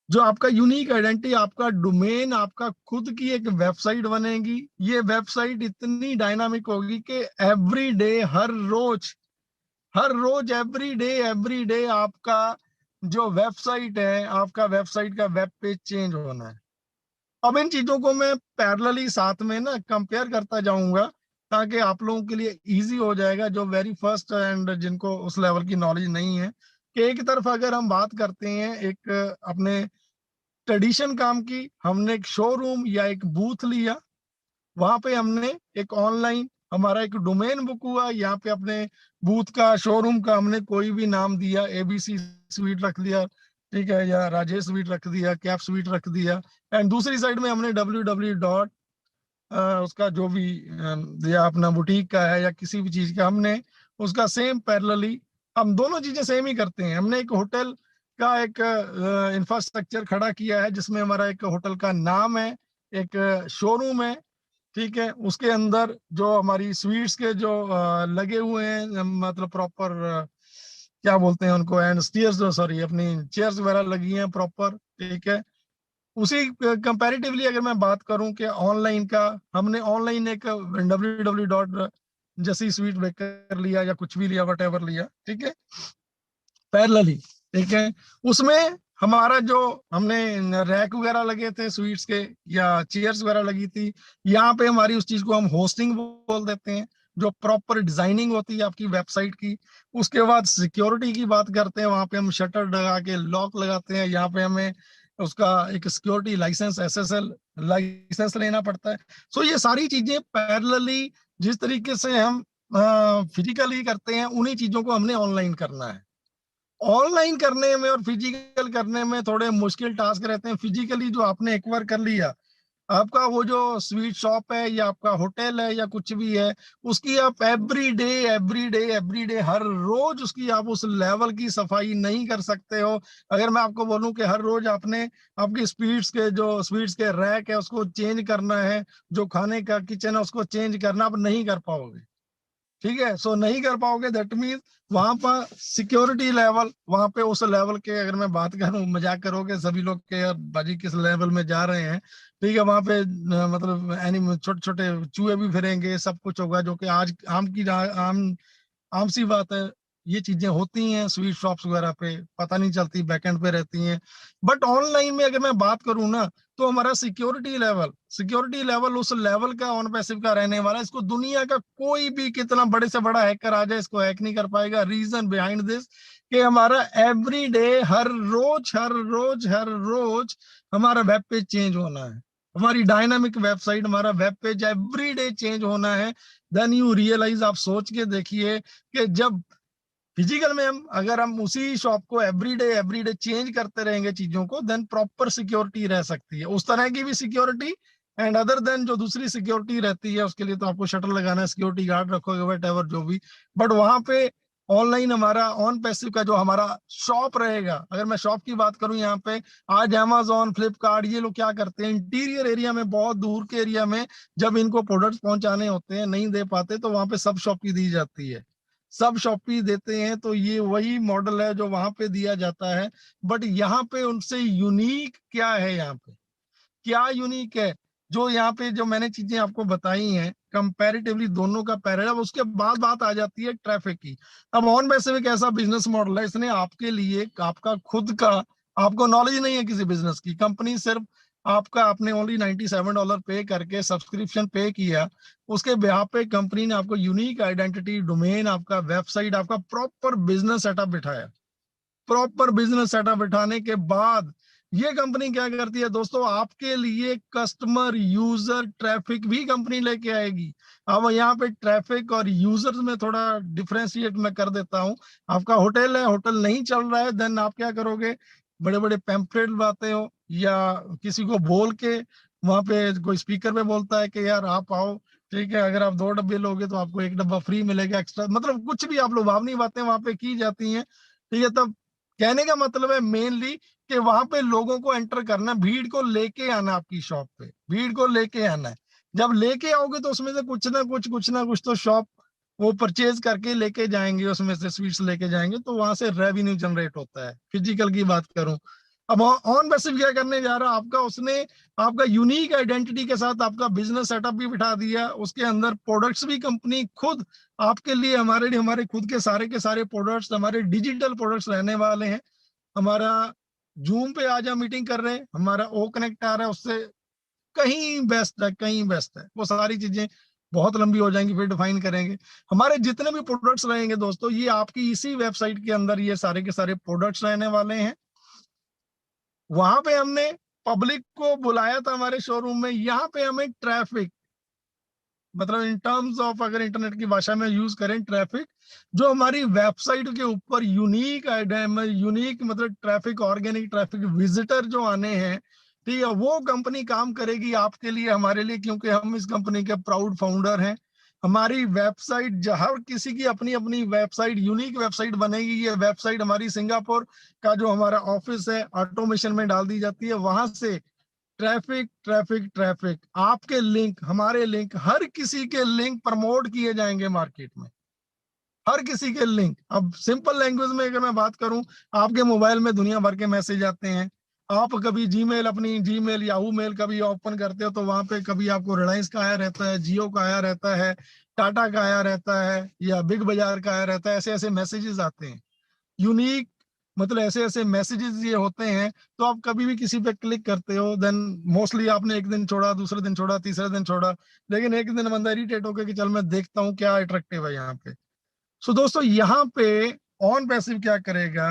जो आपका यूनिक आइडेंटिटी, आपका डोमेन, आपका खुद की एक वेबसाइट बनेगी। ये वेबसाइट इतनी डायनामिक होगी कि एवरी डे, हर रोज एवरी डे आपका जो वेबसाइट है, आपका वेबसाइट का वेब पेज चेंज होना है। अब इन चीजों को मैं पैरेलली साथ में ना कंपेयर करता जाऊंगा, ताकि आप लोगों के लिए इजी हो जाएगा, जो वेरी फर्स्ट एंड जिनको उस लेवल की नॉलेज नहीं है। कि एक तरफ अगर हम बात करते हैं एक अपने ट्रेडिशन काम की, हमने एक शोरूम या एक बूथ लिया, वहां पे हमने एक ऑनलाइन हमारा एक डोमेन बुक हुआ, यहाँ पे अपने बूथ का, शोरूम का हमने कोई भी नाम दिया, ABC स्वीट रख दिया, ठीक है, या राजेश स्वीट रख दिया, कैप स्वीट रख दिया। एंड दूसरी साइड में हमने www डॉट उसका जो भी या अपना बुटीक का है या किसी भी चीज का, हमने उसका सेम पैरेलली, हम दोनों चीजें सेम ही करते हैं। हमने एक होटल का एक इंफ्रास्ट्रक्चर खड़ा किया है, जिसमें हमारा एक होटल का नाम है, एक शोरूम है, ठीक है, उसके अंदर जो हमारी स्वीट्स के जो लगे हुए हैं, मतलब प्रॉपर क्या बोलते हैं उनको, एंड स्टीयर्स, सॉरी, अपनी चेयर्स वगैरह लगी हैं प्रॉपर, ठीक है। उसी कंपैरेटिवली अगर मैं बात करूं कि ऑनलाइन का, हमने ऑनलाइन एक www डॉट जैसी स्वीट बेकर लिया या कुछ भी लिया, वट एवर लिया, ठीक है, पैरेलली, ठीक है। उसमें हमारा जो हमने रैक वगैरह लगे थे स्वीट्स के, या चेयर्स वगैरह लगी थी, यहाँ पे हमारी उस चीज को हम होस्टिंग बोल देते हैं, जो प्रॉपर डिजाइनिंग होती है आपकी वेबसाइट की। उसके बाद सिक्योरिटी की बात करते हैं, वहां पे हम शटर लगा के लॉक लगाते हैं, यहाँ पे हमें उसका एक सिक्योरिटी लाइसेंस, SSL लाइसेंस लेना पड़ता है। सो ये सारी चीजें पैरेलली जिस तरीके से हम फिजिकली करते हैं, उन्हीं चीजों को हमने ऑनलाइन करना है। ऑनलाइन करने में और फिजिकल करने में थोड़े मुश्किल टास्क रहते हैं। फिजिकली जो आपने एक बार कर लिया, आपका वो जो स्वीट शॉप है या आपका होटल है या कुछ भी है, उसकी आप एवरी डे हर रोज उसकी आप उस लेवल की सफाई नहीं कर सकते हो। अगर मैं आपको बोलूं कि हर रोज आपने आपकी स्वीट्स के रैक है उसको चेंज करना है, जो खाने का किचन है उसको चेंज करना, आप नहीं कर पाओगे, ठीक है। सो नहीं कर पाओगे, दैट मीन वहां पर सिक्योरिटी लेवल, वहां पे उस लेवल के, अगर मैं बात करूं, मजाक करोगे सभी लोग के यार बाजी किस लेवल में जा रहे हैं, ठीक है। वहां पे मतलब एनिमल, छोटे छोटे चूहे भी फिरेंगे, सब कुछ होगा, जो कि आज आम सी बात है। ये चीजें होती हैं स्वीट शॉप्स वगैरह पे, पता नहीं चलती, बैकएंड पे रहती हैं। बट ऑनलाइन में अगर मैं बात करूं ना, तो हमारा सिक्योरिटी लेवल उस लेवल का ऑन पैसिव का रहने वाला है। इसको दुनिया का कोई भी कितना बड़े से बड़ा हैकर आ जाए, इसको हैक नहीं कर पाएगा। रीजन बिहाइंड दिस कि हमारा एवरी डे, हर रोज हमारा वेब पेज चेंज होना है। हमारी डायनामिक वेबसाइट, हमारा web page every day change होना है। देन यू रियलाइज, आप सोच के देखिए कि जब फिजिकल में अगर हम उसी शॉप को एवरी डे चेंज करते रहेंगे चीजों को, देन प्रॉपर सिक्योरिटी रह सकती है, उस तरह की भी सिक्योरिटी। एंड अदर देन जो दूसरी सिक्योरिटी रहती है, उसके लिए तो आपको शटर लगाना है, सिक्योरिटी गार्ड रखोगे, वट एवर जो भी। बट वहां पे ऑनलाइन हमारा ऑन पैसिव का जो हमारा शॉप रहेगा, अगर मैं शॉप की बात करूं यहाँ पे, आज अमेजोन, फ्लिपकार्ट, ये लोग क्या करते हैं, इंटीरियर एरिया में, बहुत दूर के एरिया में जब इनको प्रोडक्ट्स पहुंचाने होते हैं, नहीं दे पाते, तो वहां पे सब शॉप की दी जाती है, सब शॉपी देते हैं। तो ये वही मॉडल है जो वहां पे दिया जाता है। बट यहाँ पे उनसे यूनिक क्या है, यहाँ पे क्या यूनिक है, जो यहाँ पे जो मैंने चीजें आपको बताई हैं कंपैरेटिवली दोनों का पैरेलल। अब उसके बाद बात आ जाती है ट्रैफिक की। अब ऑन वैसे एक ऐसा बिजनेस मॉडल है, इसने आपके लिए आपका खुद का, आपको नॉलेज नहीं है किसी बिजनेस की, कंपनी सिर्फ आपका, आपने ओनली $97 पे करके सब्सक्रिप्शन पे किया, उसके ब्याह पे कंपनी ने आपको यूनिक आइडेंटिटी, डोमेन, आपका वेबसाइट, आपका प्रॉपर बिजनेस सेटअप बिठाया। प्रॉपर बिजनेस सेटअप बिठाने के बाद ये कंपनी क्या करती है दोस्तों, आपके लिए कस्टमर, यूजर, ट्रैफिक भी कंपनी लेके आएगी। अब यहाँ पे ट्रैफिक और यूजर्स में थोड़ा डिफरेंशिएट मैं कर देता हूँ। आपका होटल है, होटल नहीं चल रहा है, देन आप क्या करोगे, बड़े बड़े पैम्पलेट लाते हो, या किसी को बोल के वहां पे कोई स्पीकर पे बोलता है कि यार आप आओ, ठीक है, अगर आप 2 डब्बे लोगे तो आपको 1 डब्बा फ्री मिलेगा एक्स्ट्रा, मतलब कुछ भी आप लुभावनी बातें वहां पे की जाती हैं। ठीक है, तब कहने का मतलब है मेनली कि वहां पे लोगों को एंटर करना, भीड़ को लेके आना, आपकी शॉप पे भीड़ को लेके आना है। जब लेके आओगे तो उसमें से कुछ ना कुछ तो शॉप वो परचेज करके लेके जाएंगे, उसमें से स्वीट्स लेके जाएंगे, तो वहां से रेवेन्यू जनरेट होता है। फिजिकल की बात करूं, अब ऑन बेसिस क्या करने जा रहा है आपका, उसने आपका यूनिक आइडेंटिटी के साथ आपका बिजनेस सेटअप भी बिठा दिया, उसके अंदर प्रोडक्ट्स भी कंपनी खुद आपके लिए, हमारे लिए, हमारे खुद के सारे प्रोडक्ट्स हमारे डिजिटल प्रोडक्ट्स रहने वाले हैं। हमारा जूम पे आज हम मीटिंग कर रहे हैं, हमारा ओ कनेक्ट आ रहा है, उससे कहीं बेस्ट है, कहीं बेस्ट है। वो सारी चीजें बहुत लंबी हो जाएंगी, फिर डिफाइन करेंगे। हमारे जितने भी प्रोडक्ट्स रहेंगे दोस्तों, ये आपकी इसी वेबसाइट के अंदर ये सारे के सारे प्रोडक्ट्स रहने वाले हैं। वहां पे हमने पब्लिक को बुलाया था हमारे शोरूम में, यहाँ पे हमें ट्रैफिक, मतलब इन टर्म्स ऑफ अगर इंटरनेट की भाषा में यूज करें, ट्रैफिक जो हमारी वेबसाइट के ऊपर यूनिक मतलब ट्रैफिक, ऑर्गेनिक ट्रैफिक, विजिटर जो आने हैं, ठीक है, वो कंपनी काम करेगी आपके लिए, हमारे लिए, क्योंकि हम इस कंपनी के प्राउड फाउंडर हैं। हमारी वेबसाइट, हर किसी की अपनी अपनी वेबसाइट, यूनिक वेबसाइट बनेगी। ये वेबसाइट हमारी सिंगापुर का जो हमारा ऑफिस है, ऑटोमेशन में डाल दी जाती है। वहां से ट्रैफिक ट्रैफिक ट्रैफिक, आपके लिंक, हमारे लिंक, हर किसी के लिंक प्रमोट किए जाएंगे मार्केट में, हर किसी के लिंक। अब सिंपल लैंग्वेज में अगर मैं बात करूं, आपके मोबाइल में दुनिया भर के मैसेज आते हैं। आप कभी जीमेल, अपनी जीमेल, याहू मेल कभी ओपन करते हो, तो वहां पे कभी आपको रिलायंस का आया रहता है, जियो का आया रहता है, टाटा का आया रहता है, या बिग बाजार का आया रहता है। ऐसे ऐसे मैसेजेस आते हैं, यूनिक, मतलब ऐसे ऐसे मैसेजेस ये होते हैं। तो आप कभी भी किसी पे क्लिक करते हो, देन मोस्टली आपने एक दिन छोड़ा, दूसरे दिन छोड़ा, तीसरे दिन छोड़ा, लेकिन एक दिन बंदा इरिटेट होकर कि चल मैं देखता हूँ क्या अट्रैक्टिव है यहाँ पे। सो दोस्तों, यहाँ पे ऑन पैसिव क्या करेगा,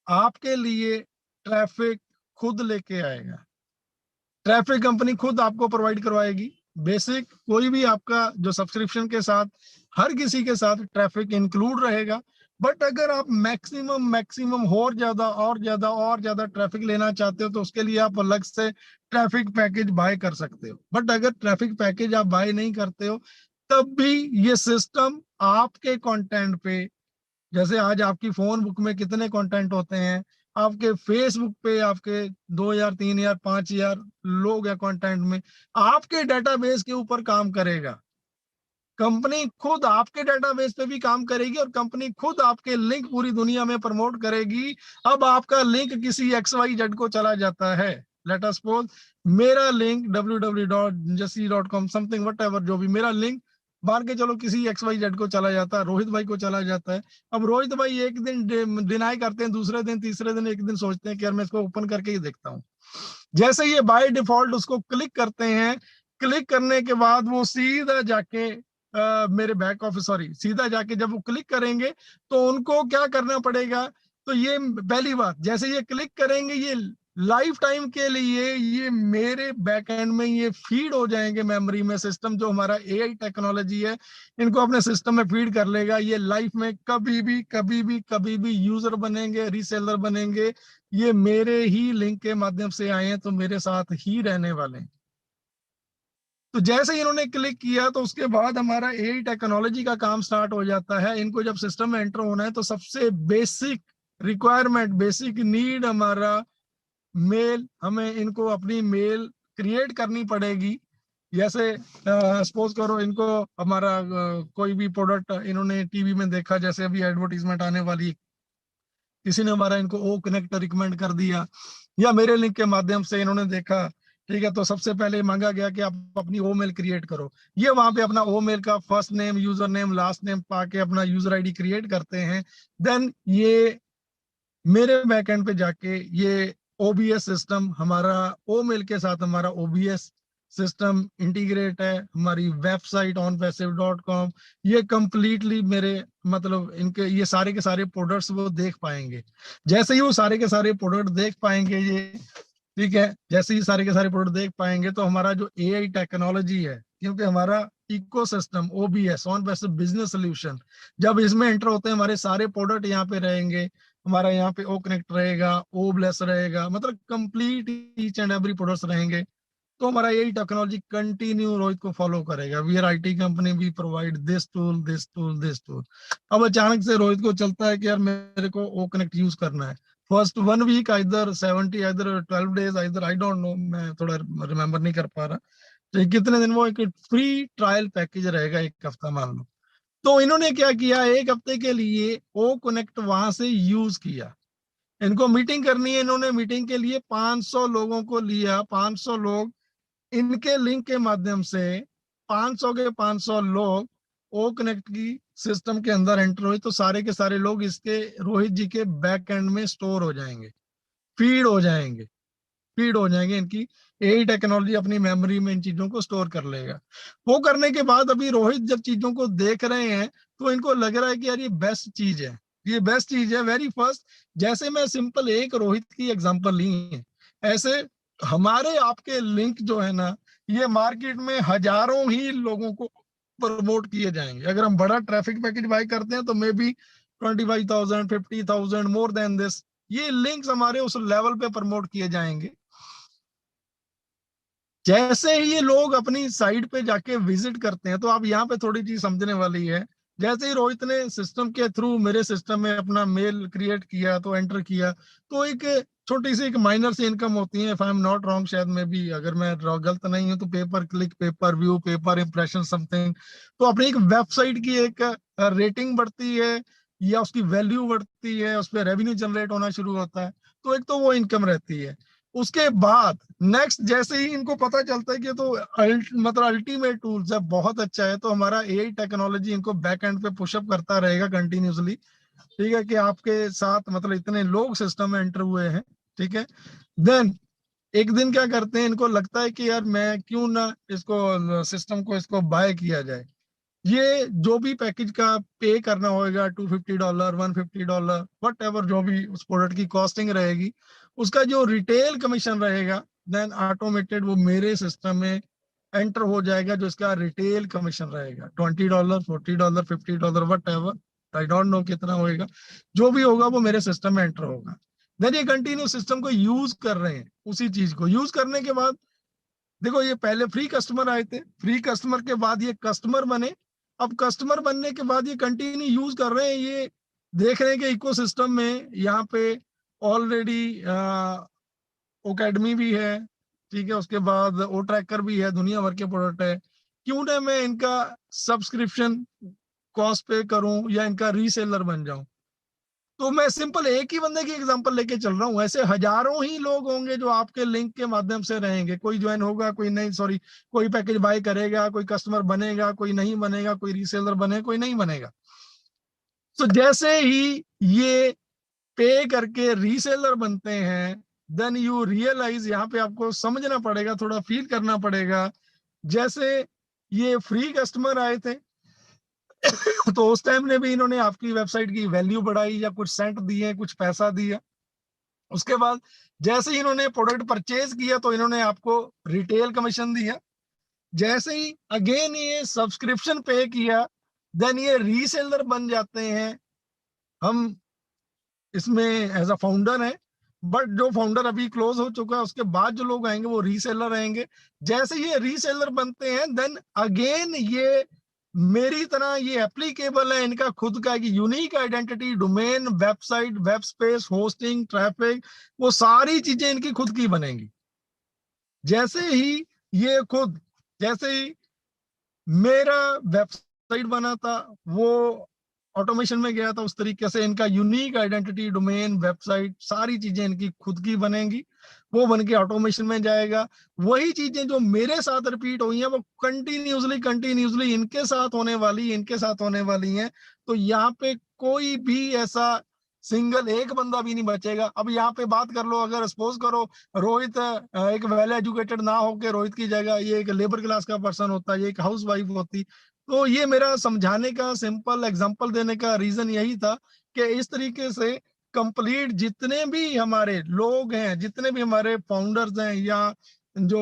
आपके लिए ट्रैफिक खुद लेके आएगा। ट्रैफिक कंपनी खुद आपको प्रोवाइड करवाएगी। बेसिक कोई भी आपका जो सब्सक्रिप्शन के साथ, हर किसी के साथ ट्रैफिक इंक्लूड रहेगा। बट अगर आप मैक्सिमम मैक्सिमम और ज्यादा ट्रैफिक लेना चाहते हो, तो उसके लिए आप अलग से ट्रैफिक पैकेज बाय कर सकते हो। बट अगर ट्रैफिक पैकेज आप बाय नहीं करते हो, तब भी ये सिस्टम आपके कंटेंट पे, जैसे आज आपकी फोन बुक में कितने कंटेंट होते हैं, आपके फेसबुक पे आपके 2,000, 3,000, 5,000 लोग हैं कंटेंट में, आपके डेटाबेस के ऊपर काम करेगा। कंपनी खुद आपके डेटाबेस पे भी काम करेगी और कंपनी खुद आपके लिंक पूरी दुनिया में प्रमोट करेगी। अब आपका लिंक किसी XYZ को चला जाता है, लेट अस सपोज मेरा लिंक www.jesse.com समथिंग वट जो भी मेरा लिंक मान के चलो किसी XYZ को चला जाता है, रोहित भाई को चला जाता है। अब रोहित भाई एक दिन डिनाई करते हैं, दूसरे दिन तीसरे दिन एक दिन सोचते हैं कि यार मैं इसको ओपन करके ही देखता हूँ। जैसे ये बाय डिफॉल्ट उसको क्लिक करते हैं, क्लिक करने के बाद वो सीधा जाके मेरे बैक ऑफिस सीधा जाके जब वो क्लिक करेंगे तो उनको क्या करना पड़ेगा। तो ये पहली बात, जैसे ये क्लिक करेंगे ये लाइफ टाइम के लिए ये मेरे बैक एंड में ये फीड हो जाएंगे मेमोरी में। सिस्टम जो हमारा AI टेक्नोलॉजी है इनको अपने सिस्टम में फीड कर लेगा। ये लाइफ में कभी भी यूजर बनेंगे, रीसेलर बनेंगे, ये मेरे ही लिंक के माध्यम से आए हैं तो मेरे साथ ही रहने वाले हैं। तो जैसे ही इन्होंने क्लिक किया तो उसके बाद हमारा AI टेक्नोलॉजी का काम स्टार्ट हो जाता है। इनको जब सिस्टम में एंटर होना है तो सबसे बेसिक रिक्वायरमेंट, बेसिक नीड हमारा मेल, हमें इनको अपनी मेल क्रिएट करनी पड़ेगी। जैसे सपोज करो इनको हमारा कोई भी प्रोडक्ट इन्होंने टीवी में देखा, जैसे अभी एडवर्टीजमेंट आने वाली, किसी ने हमारा इनको ओ कनेक्ट रिकमेंड कर दिया या मेरे लिंक के माध्यम से इन्होंने देखा, ठीक है, तो सबसे पहले मांगा गया कि आप अपनी ओ मेल क्रिएट करो। ये वहां पे अपना ओ मेल का first name, user name, last name पाके अपना यूजर आईडी क्रिएट करते हैं। देन ये मेरे बैकएंड पे जाके ये OBS सिस्टम हमारा ओ मेल के साथ हमारा OBS सिस्टम इंटीग्रेट है, हमारी वेबसाइट onpassive.com, ये कंप्लीटली मेरे मतलब इनके ये सारे के सारे प्रोडक्ट्स वो देख पाएंगे। जैसे ही वो सारे के सारे प्रोडक्ट देख पाएंगे ये, ठीक है, जैसे ही सारे के सारे प्रोडक्ट देख पाएंगे तो हमारा जो AI टेक्नोलॉजी है, क्योंकि हमारा ecosystem OBS on passive business solution जब इसमें एंटर होते हैं हमारे सारे प्रोडक्ट यहाँ पे रहेंगे। हमारा यहाँ पे ओ कनेक्ट रहेगा, ओ ब्लेस रहेगा, मतलब complete each and every products रहेंगे। तो हमारा यही टेक्नोलॉजी कंटिन्यू रोहित को फॉलो करेगा। We are IT company, we provide this tool this tool this tool. अब अचानक से रोहित को चलता है कि यार मेरे को ओ कनेक्ट यूज करना है। First 1 week either 70 either 12 days either I don't know, मैं थोड़ा रिमेम्बर नहीं कर पा रहा, तो कितने दिन वो एक फ्री ट्रायल पैकेज रहेगा, 1 हफ्ता मान लो। तो इन्होंने क्या किया, 1 हफ्ते के लिए ओ कनेक्ट वहां से यूज किया। इनको मीटिंग करनी है, इन्होंने मीटिंग के लिए 500 लोगों को लिया। 500 लोग इनके लिंक के माध्यम से 500 के 500 लोग ओ कनेक्ट की सिस्टम के अंदर एंटर हुए तो सारे के सारे लोग इसके रोहित जी के बैक एंड में स्टोर हो जाएंगे, फीड हो जाएंगे, फीड हो जाएंगे। इनकी AI टेक्नोलॉजी अपनी मेमोरी में इन चीजों को स्टोर कर लेगा। वो करने के बाद अभी रोहित जब चीजों को देख रहे हैं तो इनको लग रहा है कि यार ये बेस्ट चीज है, ये बेस्ट चीज है। वेरी फर्स्ट, जैसे मैं सिंपल एक रोहित की एग्जांपल ली है, ऐसे हमारे आपके लिंक जो है ना ये मार्केट में हजारों ही लोगों को प्रमोट किए जाएंगे। अगर हम बड़ा ट्रैफिक पैकेज बाय करते हैं तो may be 25,000 50,000 more than this ये लिंक्स हमारे उस लेवल पे प्रमोट किए जाएंगे। जैसे ही ये लोग अपनी साइट पे जाके विजिट करते हैं, तो आप यहाँ पे थोड़ी चीज समझने वाली है। जैसे ही रोहित ने सिस्टम के थ्रू मेरे सिस्टम में अपना मेल क्रिएट किया तो एंटर किया, तो एक छोटी सी एक माइनर सी इनकम होती है, if I am not wrong, शायद में भी अगर मैं गलत नहीं हूं तो paper click, pay per view, paper impression something. तो अपनी एक वेबसाइट की एक रेटिंग बढ़ती है या उसकी वैल्यू बढ़ती है, उस पर रेवेन्यू जनरेट होना शुरू होता है। तो एक तो वो इनकम रहती है। उसके बाद नेक्स्ट जैसे ही इनको पता चलता है कि तो मतलब अल्टीमेट टूल्स है, बहुत अच्छा है, तो हमारा AI टेक्नोलॉजी इनको बैक एंड पे पुशअप करता रहेगा कंटिन्यूसली। ठीक है, कि आपके साथ मतलब इतने लोग सिस्टम में एंटर हुए हैं, ठीक है। देन एक दिन क्या करते हैं, इनको लगता है कि यार मैं क्यों ना इसको सिस्टम को इसको बाय किया जाए। ये जो भी पैकेज का पे करना होगा, $250 $150 वट एवर जो भी उस प्रोडक्ट की कॉस्टिंग रहेगी, उसका जो रिटेल कमीशन रहेगा देन ऑटोमेटेड वो मेरे सिस्टम में एंटर हो जाएगा। जो इसका रिटेल कमीशन रहेगा $20 $40 $50 what ever, I don't no कितना होएगा, जो भी होगा वो मेरे सिस्टम में एंटर होगा। देन ये कंटिन्यू सिस्टम को यूज कर रहे हैं। उसी चीज को यूज करने के बाद देखो, ये पहले फ्री कस्टमर आए थे, फ्री कस्टमर के बाद ये कस्टमर बने। अब कस्टमर बनने के बाद ये कंटिन्यू यूज कर रहे हैं। ये देख रहे हैं कि इकोसिस्टम में यहाँ पे ऑलरेडी ओकेडमी भी है, ठीक है, उसके बाद ओ ट्रैकर भी है, दुनिया भर के प्रोडक्ट है। क्यों ना मैं इनका सब्सक्रिप्शन कॉस्ट पे करूं या इनका रीसेलर बन जाऊं। तो मैं सिंपल एक ही बंदे की एग्जांपल लेके चल रहा हूं, ऐसे हजारों ही लोग होंगे जो आपके लिंक के माध्यम से रहेंगे। कोई ज्वाइन होगा, कोई नहीं, सॉरी, कोई पैकेज बाय करेगा, कोई कस्टमर बनेगा, कोई नहीं बनेगा, कोई रीसेलर बने, कोई नहीं बनेगा। तो जैसे ही ये पे करके रीसेलर बनते हैं, देन यू रियलाइज, यहाँ पे आपको समझना पड़ेगा, थोड़ा फील करना पड़ेगा। जैसे ये फ्री कस्टमर आए थे तो उस टाइम ने भी इन्होंने आपकी वेबसाइट की वैल्यू बढ़ाई या कुछ सेंट दिए, कुछ पैसा दिया। उसके बाद जैसे ही इन्होंने प्रोडक्ट परचेज किया तो इन्होंने आपको रिटेल कमीशन दिया। जैसे ही अगेन ये सब्सक्रिप्शन पे किया, देन ये रीसेलर बन जाते हैं। हम इसमें एज अ फाउंडर है, बट जो फाउंडर अभी क्लोज हो चुका है, उसके बाद जो लोग आएंगे वो रीसेलर रहेंगे। जैसे ये रीसेलर बनते हैं, देन अगेन ये मेरी तरह ये एप्लीकेबल है, इनका खुद का unique identity, domain, website, web space, hosting, traffic, वो सारी चीजें इनकी खुद की बनेंगी। जैसे ही ये खुद, जैसे ही मेरा वेबसाइट बना था, वो ऑटोमेशन में गया था, उस तरीके से इनका यूनिक आइडेंटिटी, डोमेन, वेबसाइट, सारी चीजें इनकी खुद की बनेंगी। वो बन के ऑटोमेशन में जाएगा। वही चीजें जो मेरे साथ रिपीट हुई हैं, वो कंटिन्यूसली कंटिन्यूसली इनके साथ होने वाली, इनके साथ होने वाली हैं। तो यहाँ पे कोई भी ऐसा सिंगल एक बंदा भी नहीं बचेगा। अब यहाँ पे बात कर लो, अगर सपोज करो रोहित एक वेल एजुकेटेड ना हो के रोहित की जगह ये एक लेबर क्लास का पर्सन होता, ये एक हाउस वाइफ होती, तो ये मेरा समझाने का, सिंपल एग्जांपल देने का रीजन यही था कि इस तरीके से कंप्लीट जितने भी हमारे लोग हैं, जितने भी हमारे फाउंडर्स हैं, या जो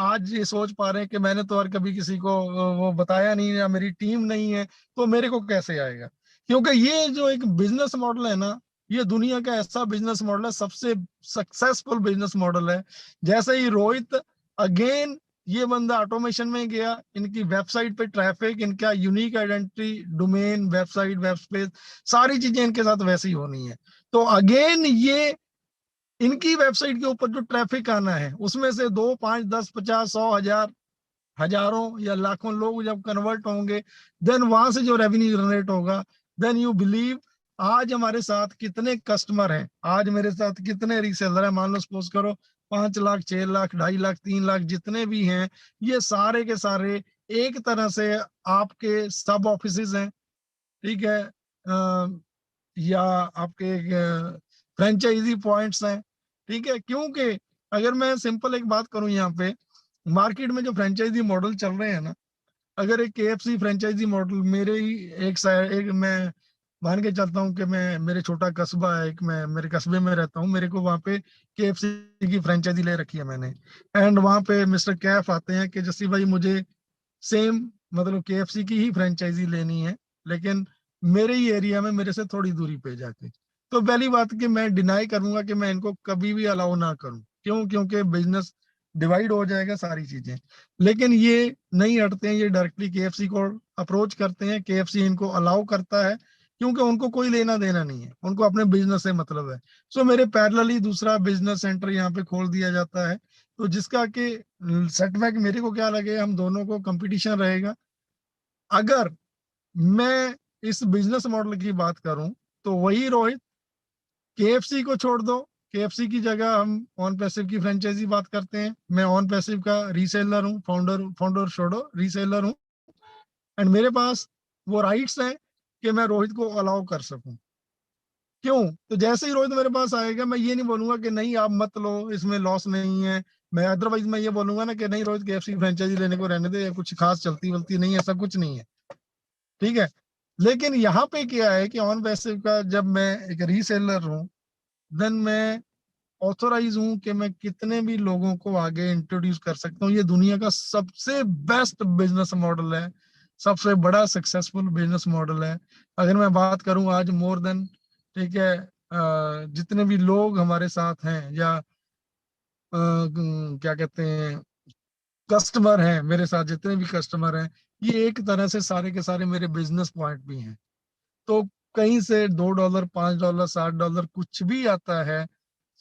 आज ये सोच पा रहे हैं कि मैंने तो और कभी किसी को वो बताया नहीं, या मेरी टीम नहीं है, तो मेरे को कैसे आएगा। क्योंकि ये जो एक बिजनेस मॉडल है ना, ये दुनिया का ऐसा बिजनेस मॉडल है, सबसे सक्सेसफुल बिजनेस मॉडल है। जैसे ही रोहित अगेन ये बंदा ऑटोमेशन में गया, इनकी वेबसाइट पे ट्रैफिक, इनका unique identity, domain, website, web space, सारी चीजें इनके साथ वैसे ही होनी है। तो अगेन ये इनकी वेबसाइट के ऊपर जो ट्रैफिक आना है, उसमें से 2, 5, 10, 50, 100, 1000, हजारों या लाखों लोग जब कन्वर्ट होंगे, देन वहां से जो रेवेन्यू जनरेट होगा, देन यू बिलीव आज हमारे साथ कितने कस्टमर हैं, आज मेरे साथ कितने रीसेलर हैं। मान लो सपोज करो 5 लाख, 6 लाख, 2.5 लाख, 3 लाख जितने भी हैं, ये सारे के सारे एक तरह से आपके सब ऑफिसेज हैं, ठीक है, या आपके फ्रेंचाइजी पॉइंट्स हैं, ठीक है। क्योंकि अगर मैं सिंपल एक बात करूं, यहाँ पे मार्केट में जो फ्रेंचाइजी मॉडल चल रहे हैं ना, अगर एक केएफसी फ्रेंचाइजी मॉडल मेरे ही एक साइड, एक मैं मान के चलता हूँ कि मैं, मेरे छोटा कस्बा है एक, मैं मेरे कस्बे में रहता हूँ, मेरे को वहाँ पे केएफसी की फ्रेंचाइजी ले रखी है मैंने। एंड वहाँ पे मिस्टर कैफ आते हैं कि जस्सी भाई मुझे सेम, मतलब केएफसी की ही फ्रेंचाइजी लेनी है, लेकिन मेरे ही एरिया में मेरे से थोड़ी दूरी पे जाके। तो पहली बात कि मैं डिनाई करूंगा कि मैं इनको कभी भी अलाउ ना करूं। क्यों? क्योंकि बिजनेस डिवाइड हो जाएगा, सारी चीजें। लेकिन ये नहीं हटते हैं, ये डायरेक्टली केएफसी को अप्रोच करते हैं, केएफसी इनको अलाउ करता है, क्योंकि उनको कोई लेना देना नहीं है, उनको अपने बिजनेस से मतलब है। सो मेरे पैरेलली दूसरा बिजनेस सेंटर यहाँ पे खोल दिया जाता है, तो जिसका कि सेटबैक मेरे को क्या लगे, हम दोनों को कंपटीशन रहेगा। अगर मैं इस बिजनेस मॉडल की बात करूं, तो वही रोहित, केएफसी को छोड़ दो, केएफसी की जगह हम ऑन पैसिव की फ्रेंचाइजी बात करते हैं। मैं ऑन पैसिव का रीसेलर हूँ, फाउंडर फाउंडर छोड़ो, रीसेलर हूँ। एंड मेरे पास वो राइट्स हैं कि मैं रोहित को अलाउ कर सकूं। क्यों? तो जैसे ही रोहित मेरे पास आएगा, मैं ये नहीं बोलूंगा कि नहीं आप मत लो, इसमें लॉस नहीं है। मैं अदरवाइज मैं ये बोलूंगा ना कि नहीं रोहित, केएफसी की फ्रेंचाइजी लेने को रहने दे, कुछ खास चलती वलती नहीं है, ऐसा कुछ नहीं है, ठीक है। लेकिन यहाँ पे क्या है कि ऑन पैसिव का जब मैं एक रीसेलर हूँ, देन मैं ऑथोराइज हूँ कि मैं कितने भी लोगों को आगे इंट्रोड्यूस कर सकता हूँ। ये दुनिया का सबसे बेस्ट बिजनेस मॉडल है, सबसे बड़ा सक्सेसफुल बिजनेस मॉडल है। अगर मैं बात करूँ आज मोर देन, ठीक है, जितने भी लोग हमारे साथ हैं, या क्या कहते हैं, कस्टमर हैं मेरे साथ, जितने भी कस्टमर हैं, ये एक तरह से सारे के सारे मेरे बिजनेस पॉइंट भी हैं। तो कहीं से $2, $5, $60 कुछ भी आता है,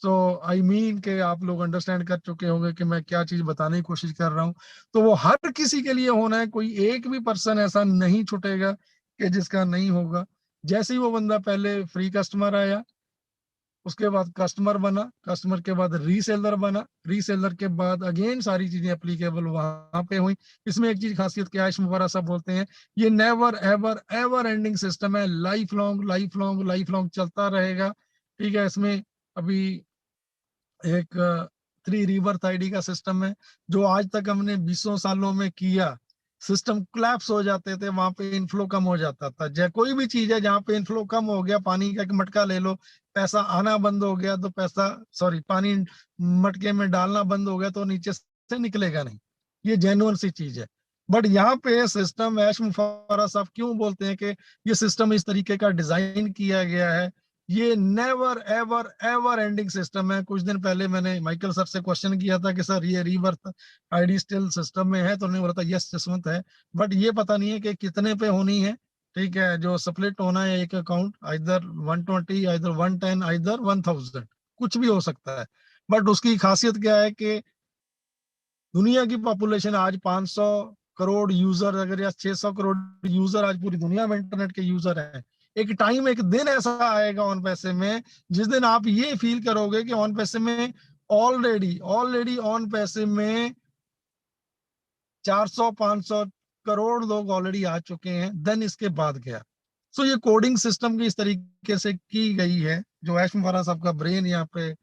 सो आई मीन के आप लोग अंडरस्टैंड कर चुके होंगे कि मैं क्या चीज बताने की कोशिश कर रहा हूँ। तो वो हर किसी के लिए होना है, कोई एक भी पर्सन ऐसा नहीं छूटेगा कि जिसका नहीं होगा। जैसे ही वो बंदा पहले फ्री कस्टमर आया, उसके बाद कस्टमर बना, कस्टमर के बाद रीसेलर बना, रीसेलर के बाद अगेन सारी चीजें एप्लीकेबल वहां पे हुई। इसमें एक चीज खासियत क्या है, मुबारक साहब बोलते हैं, ये never ever ever ending system है, life long life long life long चलता रहेगा। ठीक है, इसमें अभी एक थ्री रिवर्थ आईडी का सिस्टम है, जो आज तक हमने 20 सालों में किया। सिस्टम कोलैप्स हो जाते थे, वहां पे इनफ्लो कम हो जाता था। जय कोई भी चीज है जहाँ पे इनफ्लो कम हो गया, पानी का एक मटका ले लो, पैसा आना बंद हो गया तो पैसा, सॉरी, पानी मटके में डालना बंद हो गया तो नीचे से निकलेगा नहीं। ये जेन्युइन सी चीज है। बट यहाँ पे सिस्टम, ऐश मुफारा साहब क्यों बोलते हैं कि ये सिस्टम इस तरीके का डिजाइन किया गया है, ये never ever ever ending system है। कुछ दिन पहले मैंने माइकल सर से क्वेश्चन किया था कि सर ये रीबर्थ आईडी स्टिल सिस्टम में है, तो उन्होंने बोला था यस जसवंत है, बट ये पता नहीं है कि कितने पे होनी है। ठीक है, जो स्प्लिट होना है एक अकाउंट, आइदर 120, आइदर 110, आइदर 1000, कुछ भी हो सकता है। बट उसकी खासियत क्या है कि दुनिया की पॉपुलेशन आज 500 करोड़ यूजर, अगर या 600 करोड़ यूजर आज पूरी दुनिया में इंटरनेट के यूजर हैं। एक टाइम, एक दिन ऐसा आएगा ऑन पैसे में, जिस दिन आप ये फील करोगे कि ऑन पैसे में ऑलरेडी ऑलरेडी ऑन पैसे में 400-500 करोड़ लोग ऑलरेडी आ चुके हैं। देन इसके बाद क्या। सो ये कोडिंग सिस्टम की इस तरीके से की गई है, जो ऐश मुफारा साहब का ब्रेन यहाँ पे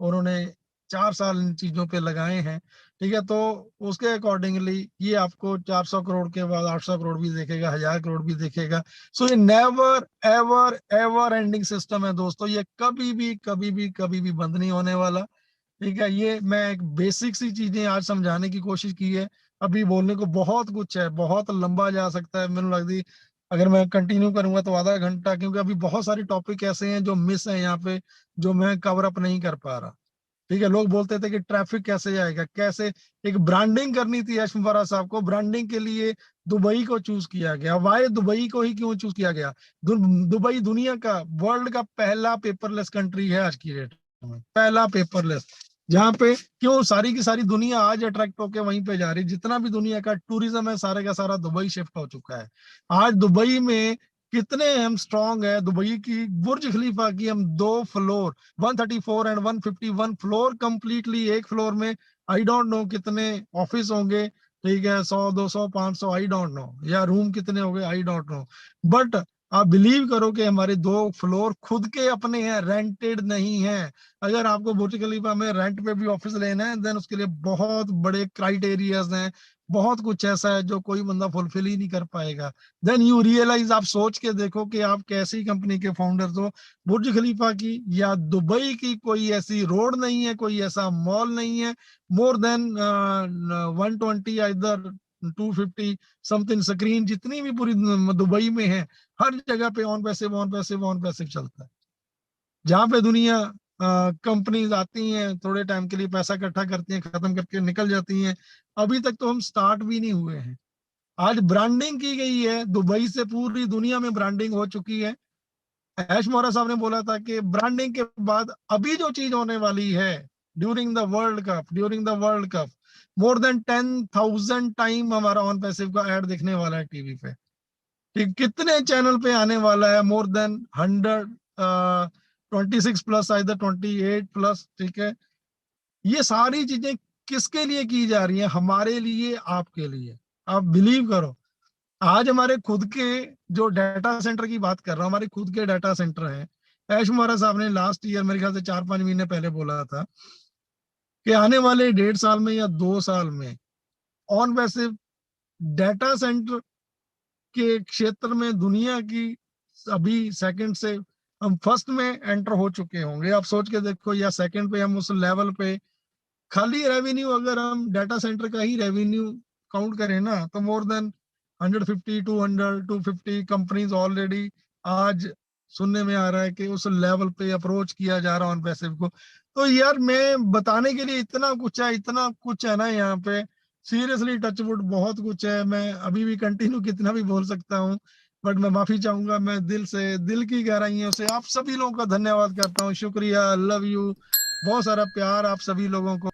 उन्होंने 4 साल इन चीजों पे लगाए हैं। ठीक है, तो उसके अकॉर्डिंगली ये आपको 400 करोड़ के बाद 800 करोड़ भी देखेगा, 1000 करोड़ भी देखेगा। सो ये never ever ever ending system है दोस्तों, ये कभी भी कभी भी कभी भी बंद नहीं होने वाला। ठीक है, ये मैं एक बेसिक सी चीजें आज समझाने की कोशिश की है। अभी बोलने को बहुत कुछ है, बहुत लंबा जा सकता है, मैंने लगती अगर मैं कंटिन्यू करूंगा तो आधा घंटा, क्योंकि अभी बहुत सारे टॉपिक ऐसे हैं जो मिस है यहाँ पे, जो मैं कवर अप नहीं कर पा रहा। ठीक है, लोग बोलते थे कि ट्रैफिक कैसे आएगा, कैसे एक ब्रांडिंग करनी थी यश मुबारक साहब को, ब्रांडिंग के लिए दुबई को चूज किया गया। वाई दुबई को ही क्यों चूज किया गया? दुबई दुनिया का, वर्ल्ड का पहला पेपरलेस कंट्री है आज की डेट में, पहला पेपरलेस। जहाँ पे क्यों सारी की सारी दुनिया आज अट्रैक्ट होके वहीं पे जा रही, जितना भी दुनिया का टूरिज्म है सारे का सारा दुबई शिफ्ट हो चुका है। आज दुबई में कितने हम स्ट्रांग है, दुबई की बुर्ज खलीफा की हम 2 फ्लोर, 134 एंड 151 फ्लोर कंप्लीटली, एक फ्लोर में आई डोंट नो कितने ऑफिस होंगे। ठीक है, 100 200 500 आई डोंट नो, या रूम कितने होंगे आई डोंट नो। बट आप बिलीव करो कि हमारे 2 फ्लोर खुद के अपने हैं, रेंटेड नहीं है। अगर आपको बुर्ज खलीफा में रेंट पे भी ऑफिस लेना है, देन उसके लिए बहुत बड़े क्राइटेरियाज हैं, बहुत कुछ ऐसा है जो कोई बंदा फुलफिल ही नहीं कर पाएगा। देन यू रियलाइज, आप सोच के देखो कि आप कैसी कंपनी के फाउंडर्स हो। बुर्ज खलीफा की या दुबई की कोई ऐसी रोड नहीं है, कोई ऐसा मॉल नहीं है, मोर देन 120 इधर 250 समथिंग स्क्रीन जितनी भी पूरी दुबई में है, हर जगह पे on passive on passive on passive चलता है। जहाँ पे दुनिया कंपनीज आती हैं, थोड़े टाइम के लिए पैसा इकट्ठा करती हैं, खत्म करके निकल जाती हैं। अभी तक तो हम स्टार्ट भी नहीं हुए हैं। आज ब्रांडिंग की गई है, दुबई से पूरी दुनिया में ब्रांडिंग हो चुकी है। ऐश मोरा साहब ने बोला था कि ब्रांडिंग के बाद अभी जो चीज होने वाली है, during the world cup more than 10,000 time हमारा ऑन पैसिव का ऐड दिखने वाला है टीवी पे। ठीक, कितने चैनल पे आने वाला है, more than 126 plus, either 28 plus. ठीक है, ये सारी चीजें किसके लिए की जा रही है? हमारे लिए, आपके लिए। आप बिलीव करो, आज हमारे खुद के जो डाटा सेंटर की बात कर रहा हूँ, हमारे खुद के डाटा सेंटर हैं। ऐश मुबारक साहब ने लास्ट ईयर मेरे ख्याल से 4-5 महीने पहले बोला था कि आने वाले 1.5 साल में या 2 साल में ऑन वैसे डाटा सेंटर के क्षेत्र में दुनिया की अभी सेकंड से हम फर्स्ट में एंटर हो चुके होंगे। आप सोच के देखो, या सेकंड पे हम उस लेवल पे, खाली रेवेन्यू अगर हम डाटा सेंटर का ही रेवेन्यू काउंट करें ना, तो मोर देन 150 200 250 कंपनीज ऑलरेडी आज सुनने में आ रहा है कि उस लेवल पे अप्रोच किया जा रहा है ऑन पैसिव को। तो यार मैं बताने के लिए इतना कुछ है, इतना कुछ है ना यहाँ पे, सीरियसली टचवुड बहुत कुछ है। मैं अभी भी कंटिन्यू कितना भी बोल सकता हूँ, बट मैं माफी चाहूंगा। मैं दिल से, दिल की गहराइयों से आप सभी लोगों का धन्यवाद करता हूँ, शुक्रिया, लव यू, बहुत सारा प्यार आप सभी लोगों को।